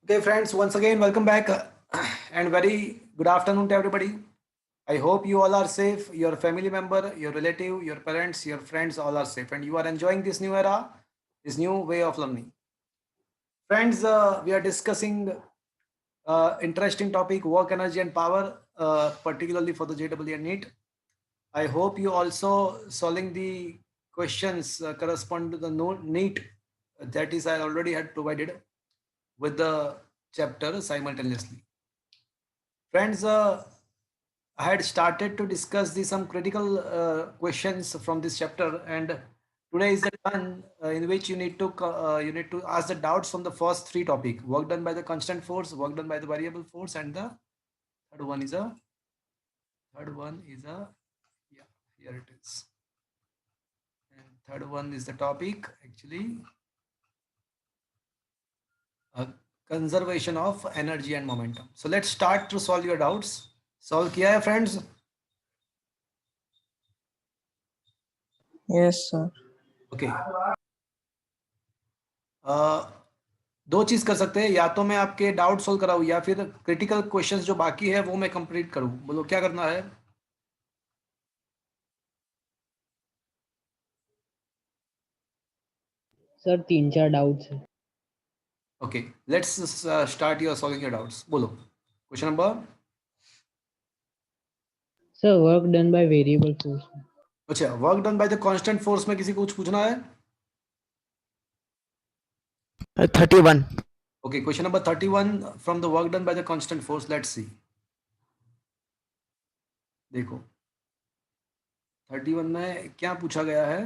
Okay, friends, once again, welcome back and very good afternoon to everybody. I hope you all are safe, your family member, your relative, your parents, your friends all are safe, and you are enjoying this new era, this new way of learning. Friends, we are discussing interesting topic work energy and power, particularly for the JEE and NEET. I hope you also solving the questions correspond to the NEET that is I already had provided with the chapter simultaneously. Friends, I had started to discuss some critical questions from this chapter, and today is the turn in which you need to ask the doubts from the first three topic: work done by the constant force, work done by the variable force, and the third one is a yeah, here it is. And third one is the topic actually uh, conservation of energy and momentum. So let's start to solve your doubts. Solve किया है friends? Yes, sir. Okay. दो चीज कर सकते हैं, या तो मैं आपके डाउट सोल्व कराऊं या फिर क्रिटिकल क्वेश्चंस जो बाकी है वो मैं कंप्लीट करूं। बोलो क्या करना है? सर 3-4 डाउट्स है। Okay, let's start your solving your doubts. बोलो question number. Sir work done by variable force. अच्छा, work done by the constant force में किसी को कुछ पूछना है? 31. Okay, question number 31 from the work done by the constant force. Let's see. देखो 31 में क्या पूछा गया है?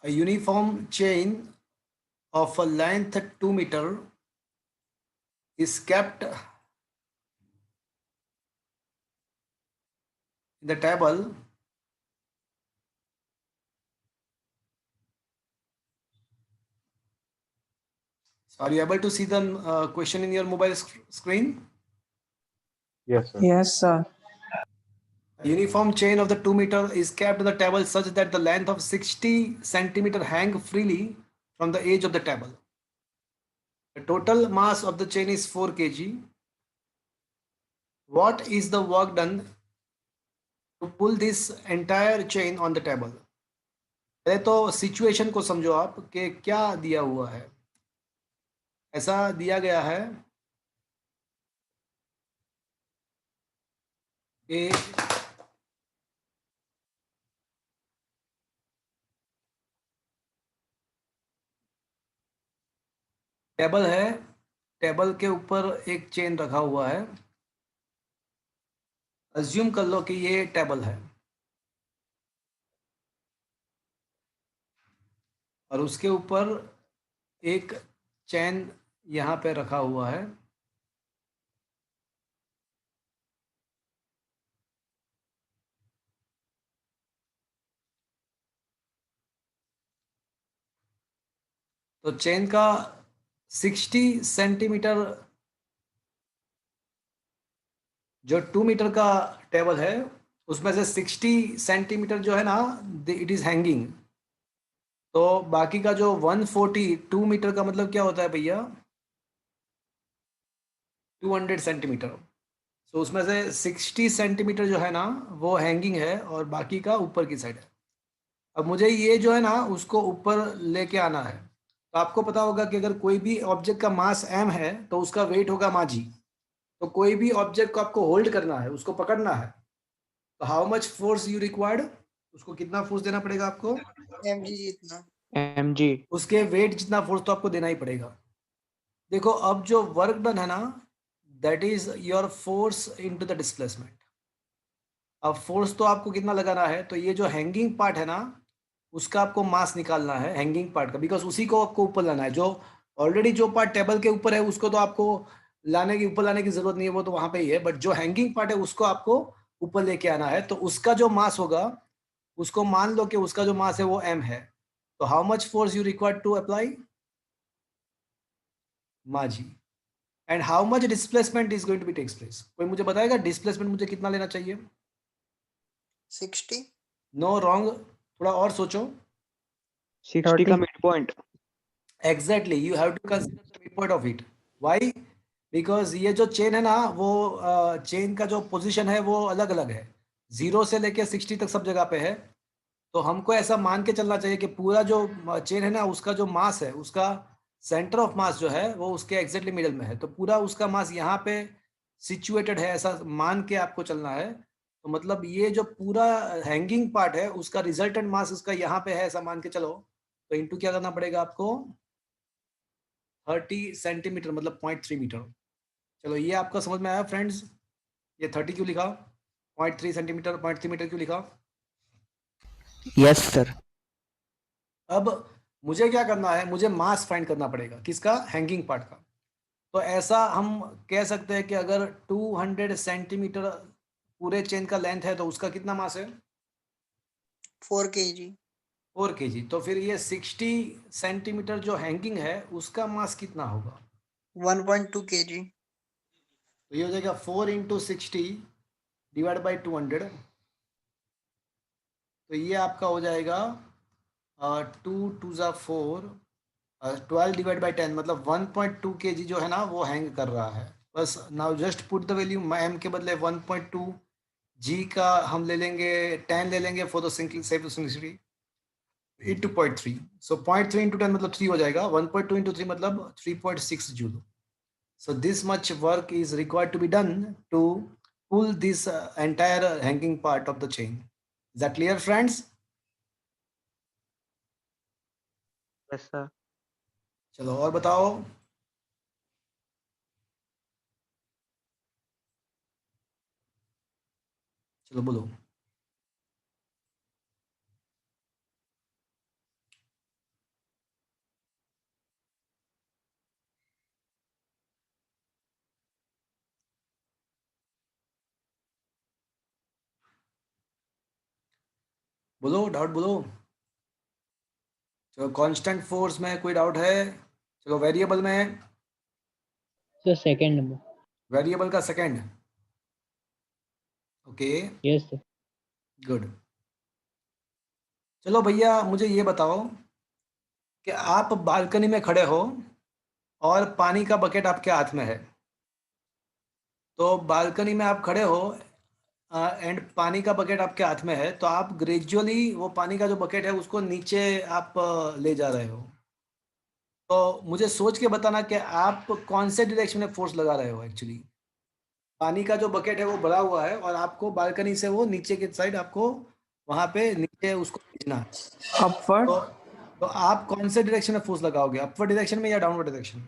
A uniform chain of a length 2 meter is kept in the table So are you able to see the question in your mobile screen? Yes, sir. Yes, sir. A uniform chain of the 2 meter is kept on the table such that the length of 60 centimeter hang freely from the edge of the table. The total mass of the chain is 4 kg. What is the work done to pull this entire chain on the table? पहले तो situation को समझो आप कि क्या दिया हुआ है। ऐसा दिया गया है कि टेबल है, टेबल के ऊपर एक चेन रखा हुआ है। अज्यूम कर लो कि ये टेबल है और उसके ऊपर एक चैन यहाँ पे रखा हुआ है। तो चेन का 60 सेंटीमीटर जो 2 मीटर का टेबल है उसमें से 60 सेंटीमीटर जो है ना इट इज हैंगिंग। तो बाकी का जो 142 मीटर का मतलब क्या होता है भैया? 200 सेंटीमीटर। तो उसमें से 60 सेंटीमीटर जो है ना वो हैंगिंग है और बाकी का ऊपर की साइड है। अब मुझे ये जो है ना उसको ऊपर लेके आना है। तो आपको पता होगा कि अगर कोई भी ऑब्जेक्ट का मास m है तो उसका वेट होगा माजी। तो कोई भी ऑब्जेक्ट को आपको होल्ड करना है, उसको पकड़ना है, तो how much force you required? उसको कितना फोर्स देना पड़ेगा आपको? mg जितना। mg. उसके वेट जितना फोर्स तो आपको देना ही पड़ेगा। देखो अब जो वर्क डन है ना that is your force into the displacement. अब फोर्स तो आपको कितना लगाना है? तो ये जो हैंगिंग पार्ट है ना उसका आपको मास निकालना है, हैंगिंग पार्ट का, बिकॉज उसी को आपको ऊपर लाना है। जो ऑलरेडी जो पार्ट टेबल के ऊपर है उसको तो आपको ऊपर लाने की जरूरत नहीं है, वो तो वहां पे ही है। बट जो हैंगिंग पार्ट है उसको आपको ऊपर लेके आना है। तो उसका जो मास होगा उसको मान लो कि उसका जो मास है वो m है। तो how much force you required to apply? Mg. And how much displacement is going to be takes place? कोई मुझे बताएगा डिस्प्लेसमेंट मुझे कितना लेना चाहिए? 60। No, wrong. थोड़ा और सोचो। 60 का mid point. Exactly, you have to consider the mid point of it. Why? Because ये जो चेन है ना, वो चेन का जो पोजीशन है वो अलग अलग है, 0 से लेके 60 तक सब जगह पे है. तो हमको ऐसा मान के चलना चाहिए कि पूरा जो चेन है ना, उसका जो मास है, उसका सेंटर ऑफ मास जो है वो उसके एग्जैक्टली मिडल में है. तो पूरा उसका मास यहाँ पे सिचुएटेड है, ऐसा मान के आपको चलना है. तो मतलब ये जो पूरा हैंगिंग पार्ट है उसका रिजल्टेंट मास उसका यहाँ पे है, ऐसा मान के चलो. तो इंटू क्या करना पड़ेगा आपको, 30 सेंटीमीटर मतलब 0.3 मीटर. चलो ये आपका समझ में आया फ्रेंड्स? ये 30 क्यों लिखा, 0.3 सेंटीमीटर 0.3 मीटर क्यों लिखा? Yes sir. अब मुझे क्या करना है, मुझे मास फाइंड करना पड़ेगा, किसका? हैंगिंग पार्ट का. तो ऐसा हम कह सकते हैं कि अगर 200 सेंटीमीटर पूरे चेन का लेंथ है तो उसका कितना मास है? 4 kg. 4 kg. तो फिर ये 60 सेंटीमीटर जो हैंगिंग है उसका मास कितना होगा? 1.2 kg. तो ये हो जाएगा 4 इंटू 60 डिवाइड बाई 200. तो ये आपका हो जाएगा 2 2 ज़ा 4, 12 डिवाइड बाई 10 मतलब 1.2 kg जो है ना वो हैंग कर रहा है. बस now just put the value, m के बदले 1.2, g का हम ले लेंगे 10 ले लेंगे for the simplicity into 0.3. So 0.3 into 10 मतलब 3 हो जाएगा. 1.2 इंटू 3 मतलब 3.6 joule. So this much work is required to be done to pull this entire hanging part of the chain. Is that clear, friends? Yes sir. चलो और बताओ. चलो बोलो. बोलो, डाउट बोलो. चलो कांस्टेंट फोर्स में कोई डाउट है? चलो वेरिएबल में. Sir second number. वेरिएबल का second. Okay, yes sir. Good. चलो भैया मुझे ये बताओ कि आप बालकनी में खड़े हो और पानी का बकेट आपके हाथ में है. तो बालकनी में आप खड़े हो एंड पानी का बकेट आपके हाथ में है, तो आप ग्रेजुअली वो पानी का जो बकेट है उसको नीचे आप ले जा रहे हो. तो मुझे सोच के बताना कि आप कौन से डायरेक्शन में फोर्स लगा रहे हो. एक्चुअली पानी का जो बकेट है वो भरा हुआ है और आपको बालकनी से वो नीचे के साइड आपको वहां पे नीचे उसको खींचना है. अपवर्ड. तो आप कौन से डायरेक्शन में फोर्स लगाओगे, अपवर्ड डायरेक्शन में या डाउनवर्ड डायरेक्शन में?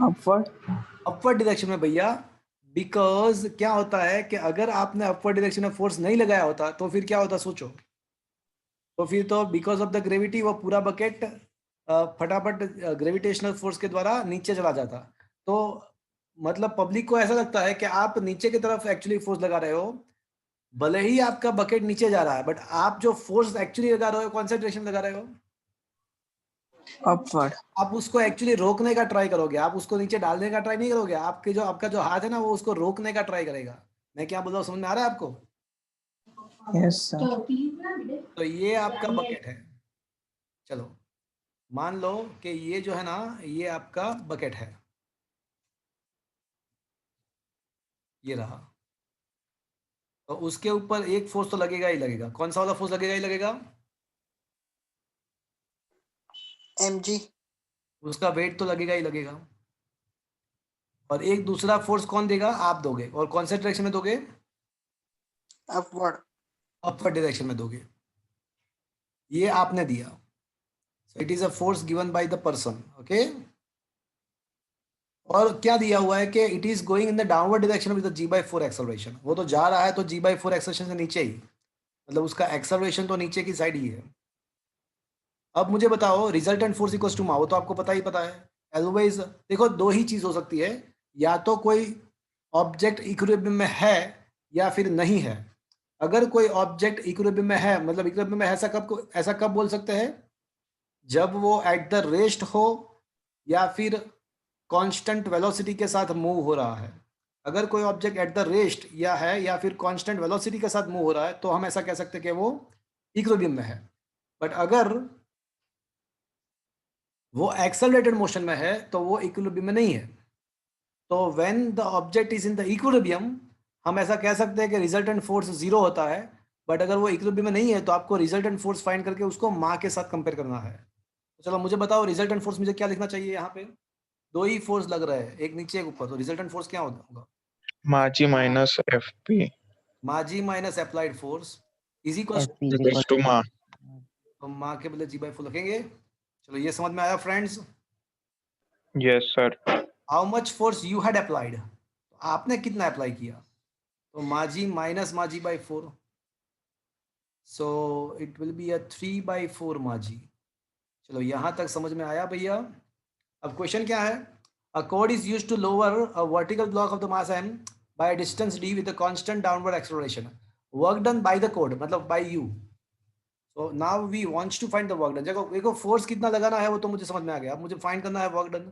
अपवर्ड. अपवर्ड डायरेक्शन में भैया. बिकॉज क्या होता है कि अगर आपने अपवर्ड डायरेक्शन में फोर्स नहीं लगाया होता तो फिर क्या होता, सोचो. तो फिर तो बिकॉज ऑफ द ग्रेविटी वो पूरा बकेट फटाफट ग्रेविटेशनल फोर्स के द्वारा नीचे चला जाता. तो मतलब पब्लिक को ऐसा लगता है कि आप नीचे की तरफ एक्चुअली फोर्स लगा रहे हो, भले ही आपका बकेट नीचे जा रहा है, बट आप जो फोर्स एक्चुअली लगा रहे हो कौन सा डायरेक्शन लगा रहे हो? अपवर्ड. आप उसको एक्चुअली रोकने का ट्राई करोगे, आप उसको नीचे डालने का ट्राई नहीं करोगे. आपका जो हाथ है ना वो उसको रोकने का ट्राई करेगा. मैं क्या बोल रहा हूँ, समझ में आ रहा है आपको? Yes sir. तो ये आपका बकेट है. चलो मान लो कि ये जो है ना ये आपका बकेट है, ये रहा. तो उसके ऊपर एक फोर्स तो लगेगा ही लगेगा. कौन सा वाला फोर्स लगेगा ही लगेगा? mg. उसका वेट तो लगेगा ही लगेगा. और एक दूसरा फोर्स कौन देगा? आप दोगे. और कौन से डायरेक्शन में दोगे? Upward. अपवर्ड डायरेक्शन में दोगे. ये आपने दिया. So it is a force given by the person. Okay. और क्या दिया हुआ है कि it is going in the downward direction with g/4 acceleration. वो तो जा रहा है तो g/4 एक्सेलरेशन से नीचे ही, मतलब उसका एक्सेलरेशन तो नीचे की साइड ही है. अब मुझे बताओ रिजल्टेंट फोर्स इक्वल्स टू मा, वो तो आपको पता ही पता है. ऑलवेज देखो दो ही चीज हो सकती है, या तो कोई ऑब्जेक्ट इक्विलिब्रियम में है या फिर नहीं है. अगर कोई ऑब्जेक्ट इक्विलिब्रियम में है, मतलब इक्विलिब्रियम में है, ऐसा कब बोल सकते हैं? जब वो एट द रेस्ट हो या फिर कांस्टेंट वेलोसिटी के साथ मूव हो रहा है. अगर कोई ऑब्जेक्ट एट द रेस्ट या है या फिर कांस्टेंट वेलोसिटी के साथ मूव हो रहा है तो हम ऐसा कह सकते हैं कि वो इक्विलिब्रियम में है. बट अगर वो एक्सेलरेटेड मोशन में है तो वो इक्विलिब्रियम में नहीं है। तो when the object is in the equilibrium, हम ऐसा कह सकते हैं कि रिजल्टेंट फोर्स 0 होता है। बट अगर वो इक्विलिब्रियम में नहीं है तो आपको रिजल्टेंट फोर्स फाइंड करके उसको माँ के साथ कंपेयर करना है। तो चलो मुझे बताओ रिजल्टेंट फोर्स मुझे क्या लिखना चाहिए यहाँ पे? दो ही फोर्स लग रहे हैं, एक नीचे एक ऊपर, तो रिजल्टेंट फोर्स क्या होगा? Maji minus FP माजी minus applied force is equal FP is equals equal to Ma. तो माँ के बदले G/4 लिखेंगे। चलो ये समझ में आया friends? Yes, sir. How much force you had applied, आपने कितना अप्लाई किया? तो माजी माइनस माजी/4, so it will be a 3/4 mg. चलो यहाँ तक समझ में आया भैया? अब क्वेश्चन क्या है? A code is used to lower a vertical block of the mass m by distance d with a constant downward acceleration. Work done by the code मतलब by you. So now we wants to find the work done. देखो force कितना लगाना है वो तो मुझे समझ में आ गया, अब मुझे फाइंड करना है वर्क डन।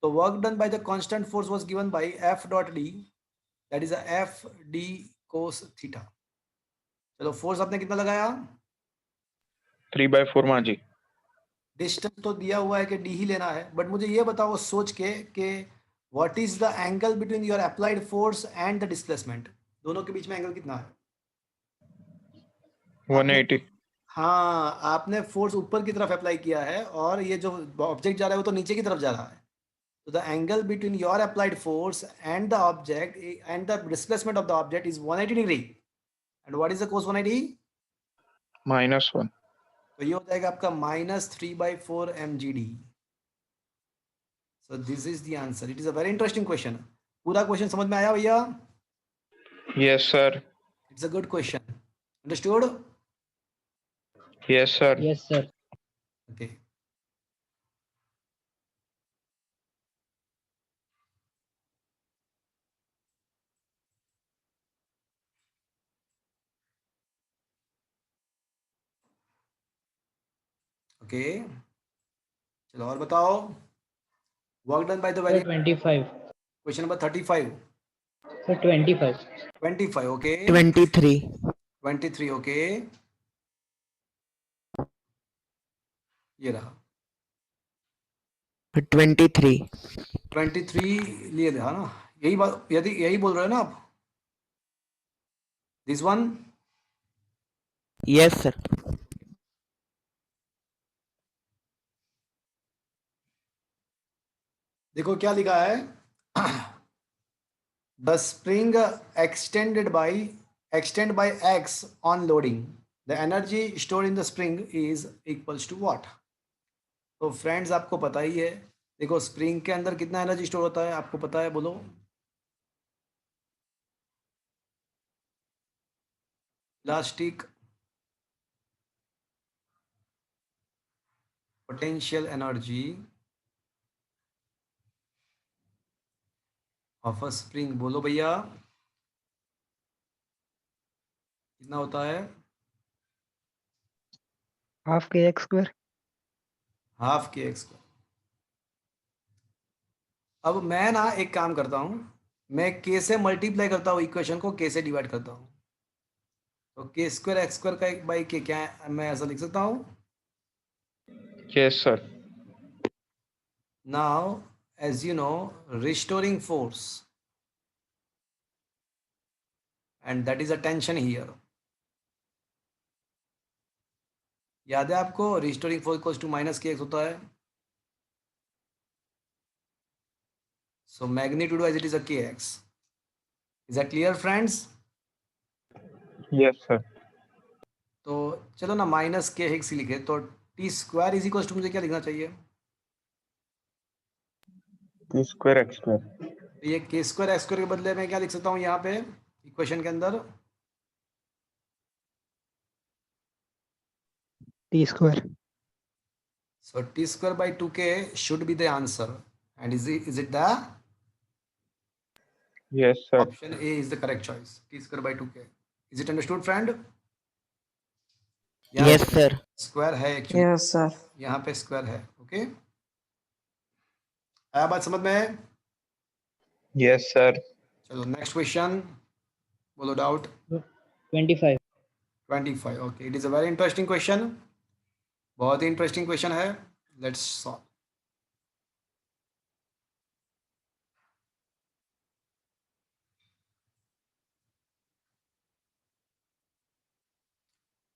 तो work done by the constant force was given by f dot d, that is a f d cos theta. चलो फोर्स आपने कितना लगाया? 3/4 Maji. डिस्टेंस तो दिया हुआ है कि d ही लेना है, बट मुझे ये बताओ सोच के कि what is the angle between your applied force and the displacement, दोनों के बीच में एंगल कितना है? आपने 180. हाँ, आपने फोर्स ऊपर की तरफ अप्लाई किया है और ये जो ऑब्जेक्ट जा रहा है वो तो नीचे की तरफ जा रहा है। तो the angle between your applied force and the object and the displacement of the object is 180 degree. And what is the cos 180? -1. तो ये हो जाएगा आपका -3/4 mgd। So this is the answer. It is a very interesting question. पूरा question समझ में आया भैया? Yes, sir. It's a good question. Understood? Yes, sir. yes sir. Okay. Okay चलो और बताओ। Work done by the Sir very 25. Question number 35। Sir 25. 25 okay. 23. 23 okay. ये रहा 23. 23 लिए था ना, यही बात, यदि यही बोल रहे हो ना आप? This one. Yes, sir. देखो क्या लिखा है। The spring extend by x on loading, the energy stored in the spring is equals to what? तो फ्रेंड्स आपको पता ही है, देखो स्प्रिंग के अंदर कितना एनर्जी स्टोर होता है आपको पता है, बोलो। Elastic potential energy of a spring, बोलो भैया कितना होता है? हाफ के एक्स स्क्वायर। हाफ के एक्स। अब मैं ना एक काम करता हूँ, मैं के से मल्टीप्लाई करता हूँ, इक्वेशन को के से डिवाइड करता हूँ। तो के स्क्वायर एक्स स्क्वायर का एक बाई के, क्या है? मैं ऐसा लिख सकता हूँ। Yes, sir. Now as you know restoring force and that is a tension here. याद है आपको restoring force equals to minus K X होता है। So magnitude wise it is a K X. Is that clear friends? Yes, sir. तो चलो ना minus K x ही लिखे, तो t square is equals to मुझे क्या लिखना चाहिए? T square x square. तो ये के स्क्वायर एक्स स्क्वायर के बदले में क्या लिख सकता हूँ यहाँ पे इक्वेशन के अंदर? T square. So t square by 2k should be the answer. And is it the Yes, sir. option A is the correct choice? T square by 2k. Is it understood, friend? यहाँ Yes, sir. Square है actually, Yes, sir. यहाँ पे square है। Okay आया बात समझ में? Yes, sir. चलो नेक्स्ट क्वेश्चन, बोलो doubt. 25. 25 okay. It is a very interesting question, बहुत ही इंटरेस्टिंग क्वेश्चन है। Let's solve.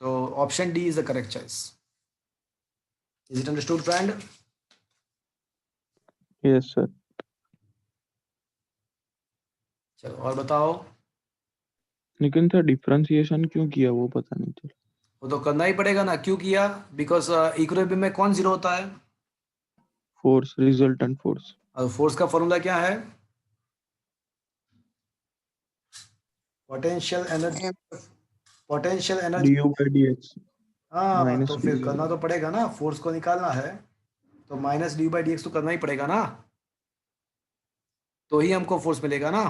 तो option D is the correct choice. Is it understood friend? Yes, sir. चलो और बताओ. लेकिन सर डिफरेंशिएशन क्यों किया वो पता नहीं चला. वो तो करना ही पड़ेगा ना. क्यों किया? बिकॉज इक्विलिब्रियम में कौन जीरो होता है? Force, resultant force. और फोर्स का फॉर्मूला क्या है? Potential energy. Potential energy. du by dx. हाँ माइनस तो फिर करना तो पड़ेगा ना. फोर्स को निकालना है तो minus D by D x तो करना ही पड़ेगा ना. तो ही हमको फोर्स मिलेगा ना.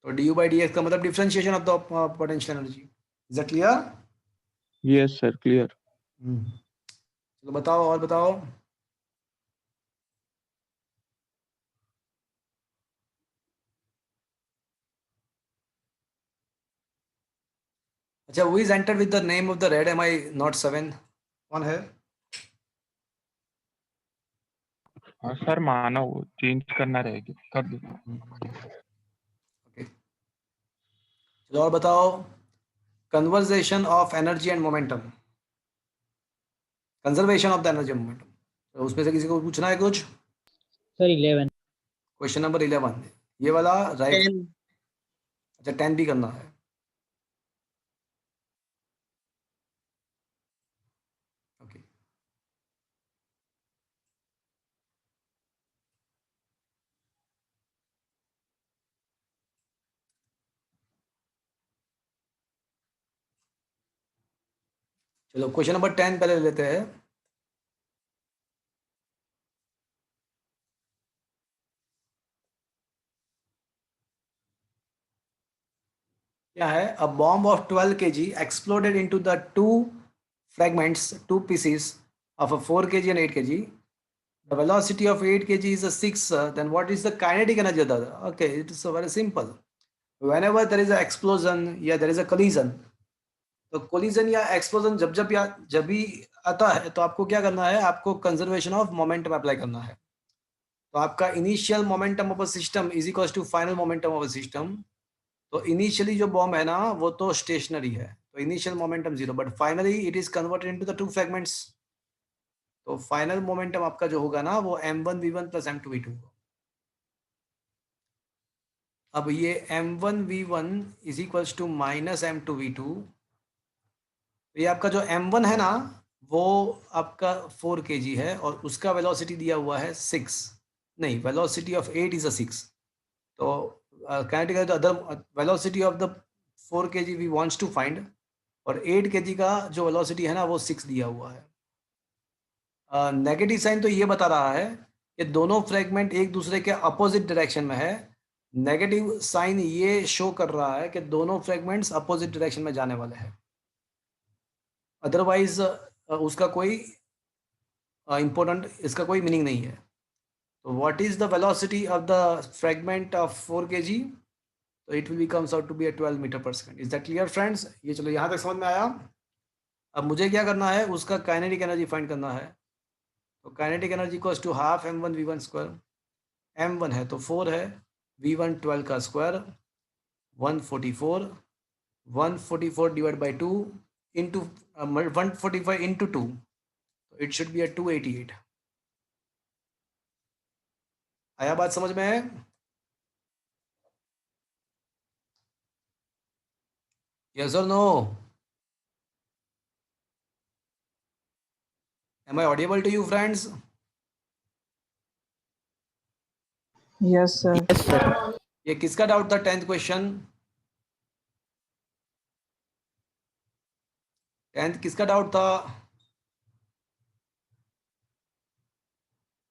तो डी बाई डी एक्स का मतलब differentiation of the potential energy. Is that clear? Yes, sir. Clear. चलो बताओ और बताओ. अच्छा, who is entered with the name of the red MI not 7? कौन है? हाँ सर, माना वो चेंज करना रहेगा, कर दो. ओके. चलो और बताओ. Conservation of energy and momentum. Conservation of the energy and momentum. तो उसमें से किसी को पूछना है कुछ? सर 11. क्वेश्चन नंबर 11 ये वाला राइट. 10. अच्छा 10 भी करना है. ओके. चलो क्वेश्चन नंबर 10 पहले लेते हैं. क्या है? A bomb of 12 kg exploded into the two fragments, two pieces of a 4 kg and 8 kg. The velocity of 8 kg is a 6. Then what is the kinetic energy of the other? Okay, it is very simple. Whenever there is an explosion या there is a collision, तो collision या explosion जब भी आता है तो आपको क्या करना है? आपको conservation of momentum अप्लाई करना है. तो आपका initial momentum of a system is equals to final momentum of a system. तो इनिशियली जो बॉम्ब है ना वो तो स्टेशनरी है, तो initial momentum 0, but finally it is converted into the two fragments. तो फाइनल मोमेंटम आपका जो होगा ना वो m1v1 प्लस m2v2 होगा. अब ये m1v1 is equals to minus m2v2. ये आपका जो m1 है ना वो आपका 4 kg है और उसका वेलोसिटी दिया हुआ है 6. नहीं, वेलोसिटी ऑफ 8 इज अ 6. तो kinetic energy, the other velocity of the 4 kg we wants to find, और 8 kg का जो वेलोसिटी है ना वो 6 दिया हुआ है. नेगेटिव साइन तो ये बता रहा है कि दोनों फ्रैगमेंट एक दूसरे के अपोजिट डायरेक्शन में है. नेगेटिव साइन ये शो कर रहा है कि दोनों फ्रैगमेंट्स अपोजिट डायरेक्शन में जाने वाले हैं. अदरवाइज उसका कोई इंपॉर्टेंट इसका कोई मीनिंग नहीं है. So what is the velocity of the fragment of 4 kg? So it will comes out to be a 12 meter per second. Is that clear, friends? ये चलो यहाँ तक समझ में आया. अब मुझे क्या करना है? उसका काइनेटिक एनर्जी फाइंड करना है. तो kinetic energy equals to half m1 v1 square. m1 है तो 4 है, v1 12 का square 144. 144 divide by 2 into 145 into 2, तो इट शुड बी a 288. आया बात समझ में है? Yes or no? Am I audible to you, friends? Yes, sir. ये किसका डाउट था? 10th question. 10th किसका डाउट था?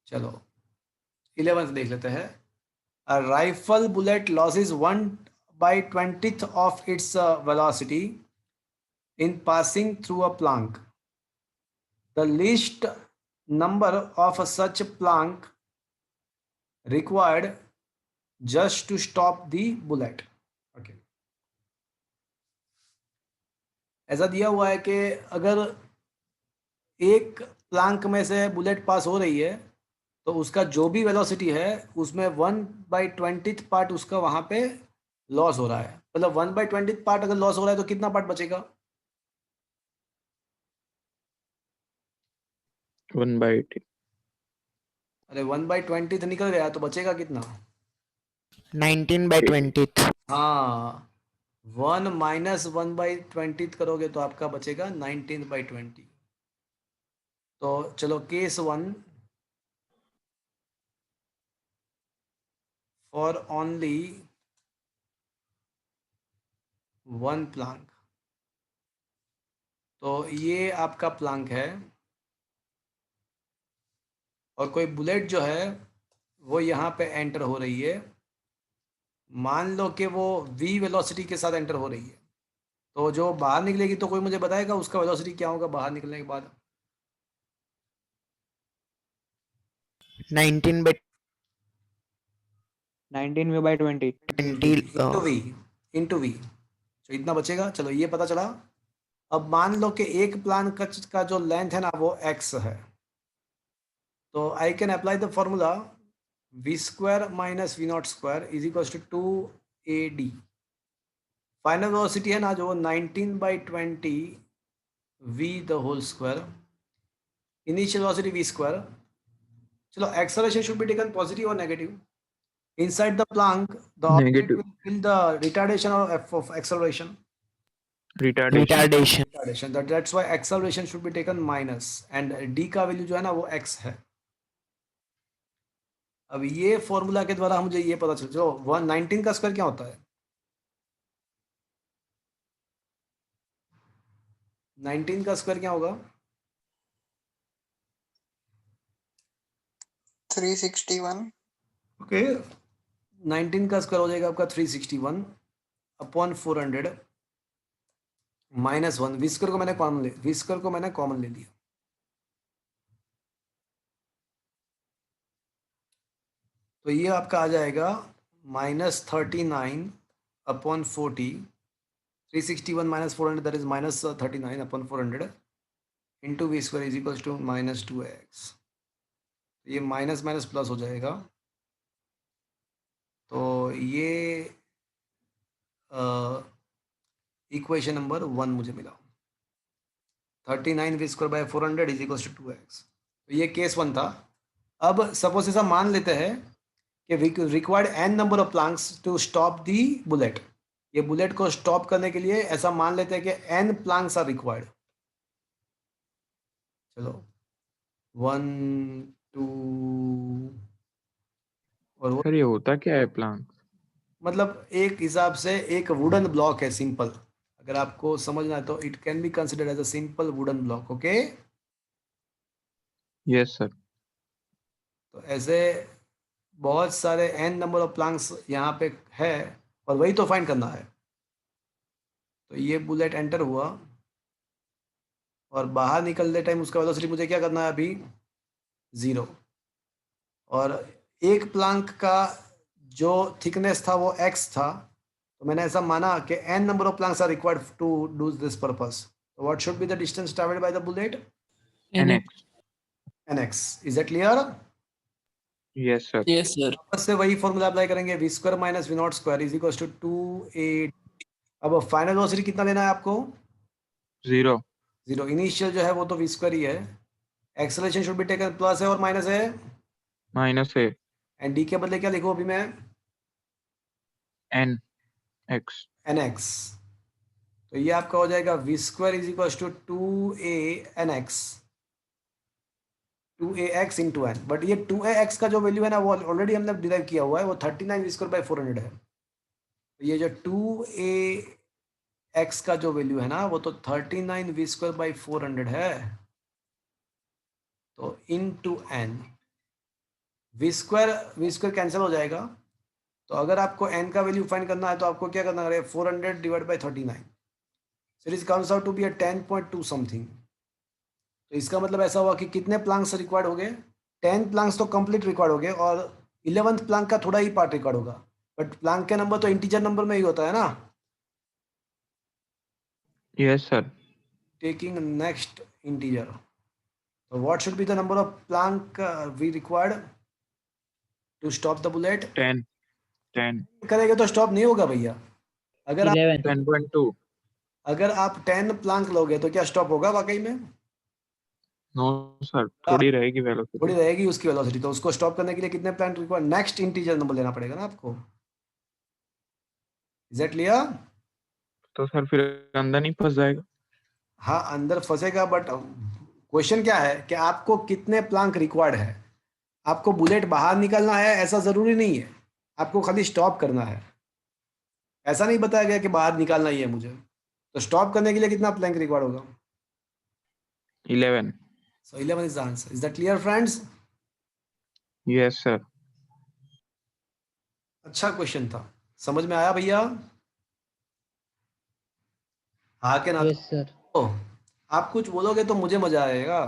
चलो 11th देख लेते हैं. A rifle bullet loses 1/20th of its velocity in passing through a plank. The least number of such plank required just to stop the bullet. Okay. ऐसा दिया हुआ है कि अगर एक प्लांक में से बुलेट पास हो रही है तो उसका जो भी वेलोसिटी है उसमें 1/20th पार्ट उसका वहां पे लॉस हो रहा है. मतलब 1/20th पार्ट अगर लॉस हो रहा है तो कितना पार्ट बचेगा? 1/80. अरे 1/20 निकल गया तो बचेगा कितना? 19/20. हाँ, 1 माइनस 1/20 करोगे तो आपका बचेगा 19/20। तो चलो केस 1, फॉर ओनली 1 प्लांक। तो ये आपका प्लांक है और कोई बुलेट जो है वो यहाँ पे एंटर हो रही है। मान लो कि वो v वेलोसिटी के साथ एंटर हो रही है, तो जो बाहर निकलेगी तो कोई मुझे बताएगा उसका वेलोसिटी क्या होगा बाहर निकलने के बाद? 19/20. 19v/20. Into v. तो इतना बचेगा। चलो ये पता चला। अब मान लो कि एक प्लान का जो लेंथ है ना वो x है, तो I can apply the formula v² minus v0² is equal to 2ad। Final velocity है ना जो 19/20 v the whole square, initial velocity v²। चलो acceleration should be taken positive और negative. Inside the plank, the object Negative. will feel the retardation or f of acceleration. Retardation. Retardation. Retardation. That's why acceleration should be taken minus and d का value जो है ना वो x है। अब ये formula के द्वारा मुझे ये पता चल, जो 119 का स्क्वायर क्या होता है? 19 का स्क्वायर क्या होगा? 361. ओके, 19 का स्क्वायर हो जाएगा आपका 361 अपॉन 400 माइनस 1। विस्कर को मैंने कॉमन ले लिया। तो ये आपका आ जाएगा -39 upon 40। 361 minus 400 that is -39 upon 400 into v² is equal to -2x। ये माइनस माइनस प्लस हो जाएगा। तो ये इक्वेशन नंबर 1 मुझे मिला। 39 v² bye 400 is equal to 2x। तो ये केस 1 था। अब सपोज ऐसा मान लेते हैं कि required n number of planks to stop the bullet. ये बुलेट को स्टॉप करने के लिए ऐसा मान लेते हैं कि n प्लांक्स आर रिक्वायर्ड। चलो 1 2 और वो सर ये होता क्या है प्लांक? मतलब एक हिसाब से एक वुडन ब्लॉक है सिंपल। अगर आपको समझना है तो it can be considered as a simple wooden block. Okay, yes sir. तो ऐसे बहुत सारे n नंबर ऑफ प्लांक्स यहाँ पे है और वही तो फाइंड करना है। तो ये बुलेट एंटर हुआ और बाहर निकलते टाइम उसका वेलोसिटी मुझे क्या करना है अभी? 0। और एक प्लांक का जो थिकनेस था वो x था, तो मैंने ऐसा माना कि n number of planks are required to do this purpose. तो what should be the distance travelled by the bullet? NX. nx। Is that clear? Yes sir. Yes, sir. वापस से वही फॉर्मूला अप्लाई करेंगे, v² minus v0² is equal to 2a। अब final velocity कितना लेना है आपको? 0. 0। इनिशियल जो है वो तो v² ही है। Acceleration should be taken plus है और माइनस है, -A. एंड डी के बदले क्या लिखूं अभी मैं? NX. nx। तो ये आपका हो जाएगा v² is equal to 2a nx, 2ax into n। But ये 2ax का जो वैल्यू है ना वो ऑलरेडी हमने डिराइव किया हुआ है, वो 39 v² बाय 400 है। तो ये जो 2ax का जो वैल्यू है ना वो तो 39 v² बाय 400 है। तो इंटू n, v² कैंसिल हो जाएगा। तो अगर आपको n का वैल्यू फाइंड करना है तो आपको क्या करना है? 400 divide by 39। So it comes out to be a 10.2 something. तो इसका मतलब ऐसा हुआ कि कितने प्लांक्स रिक्वायर्ड हो गए? 10 प्लांक्स तो कंप्लीट रिक्वायर्ड हो गए और 11th प्लांक का थोड़ा ही पार्ट रिक्वायर्ड होगा। बट प्लांक के नंबर तो इंटीजर नंबर में ही होता है ना। Yes sir. Taking next integer, so what should be the number of plank we required to stop the bullet? 10. करेंगे तो स्टॉप नहीं होगा भैया। अगर आप 11. 10.2. अगर आप 10 प्लांक लोगे तो क्या स्टॉप होगा वाकई में? नो सर, थोड़ी रहेगी थोड़ी वेलोसिटी। रहेगी उसकी वेलोसिटी, तो उसको स्टॉप करने के लिए कितने plant require, next integer number लेना पड़ेगा ना आपको। Is that clear? तो सर फिर अंदर नहीं फंस जाएगा? हाँ अंदर फंसेगा, बट क्वेश्चन क्या है कि आपको कितने प्लांक रिक्वायर्ड है। आपको बुलेट बाहर निकलना है ऐसा ज़रूरी नहीं है, आपको खाली स्टॉप करना है। ऐसा नहीं बताया गया कि बाहर निकालना ही है मुझे। तो स्टॉप करने के लिए कितना प्लैंक रिक्वायर्ड होगा? 11। सो 11 is the answer. Is that clear friends? Yes sir. अच्छा क्वेश्चन था, समझ में आया भैया? हाँ के ना? Yes, sir. तो आप कुछ बोलोगे तो मुझे मजा आएगा।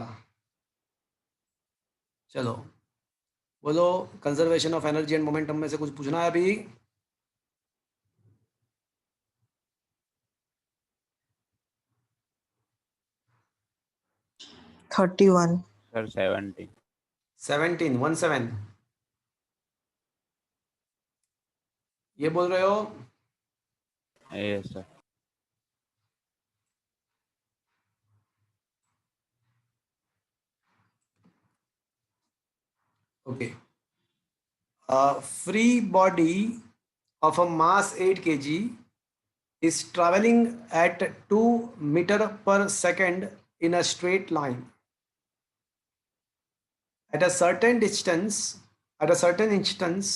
चलो बोलो, conservation of energy and momentum में से कुछ पूछना है अभी? 31. Sir, 70. 17, 17 ये बोल रहे हो? Yes, sir. Okay. Free body of a mass 8 kg is traveling at 2 meter per second in a straight line. At a certain distance, at a certain instance,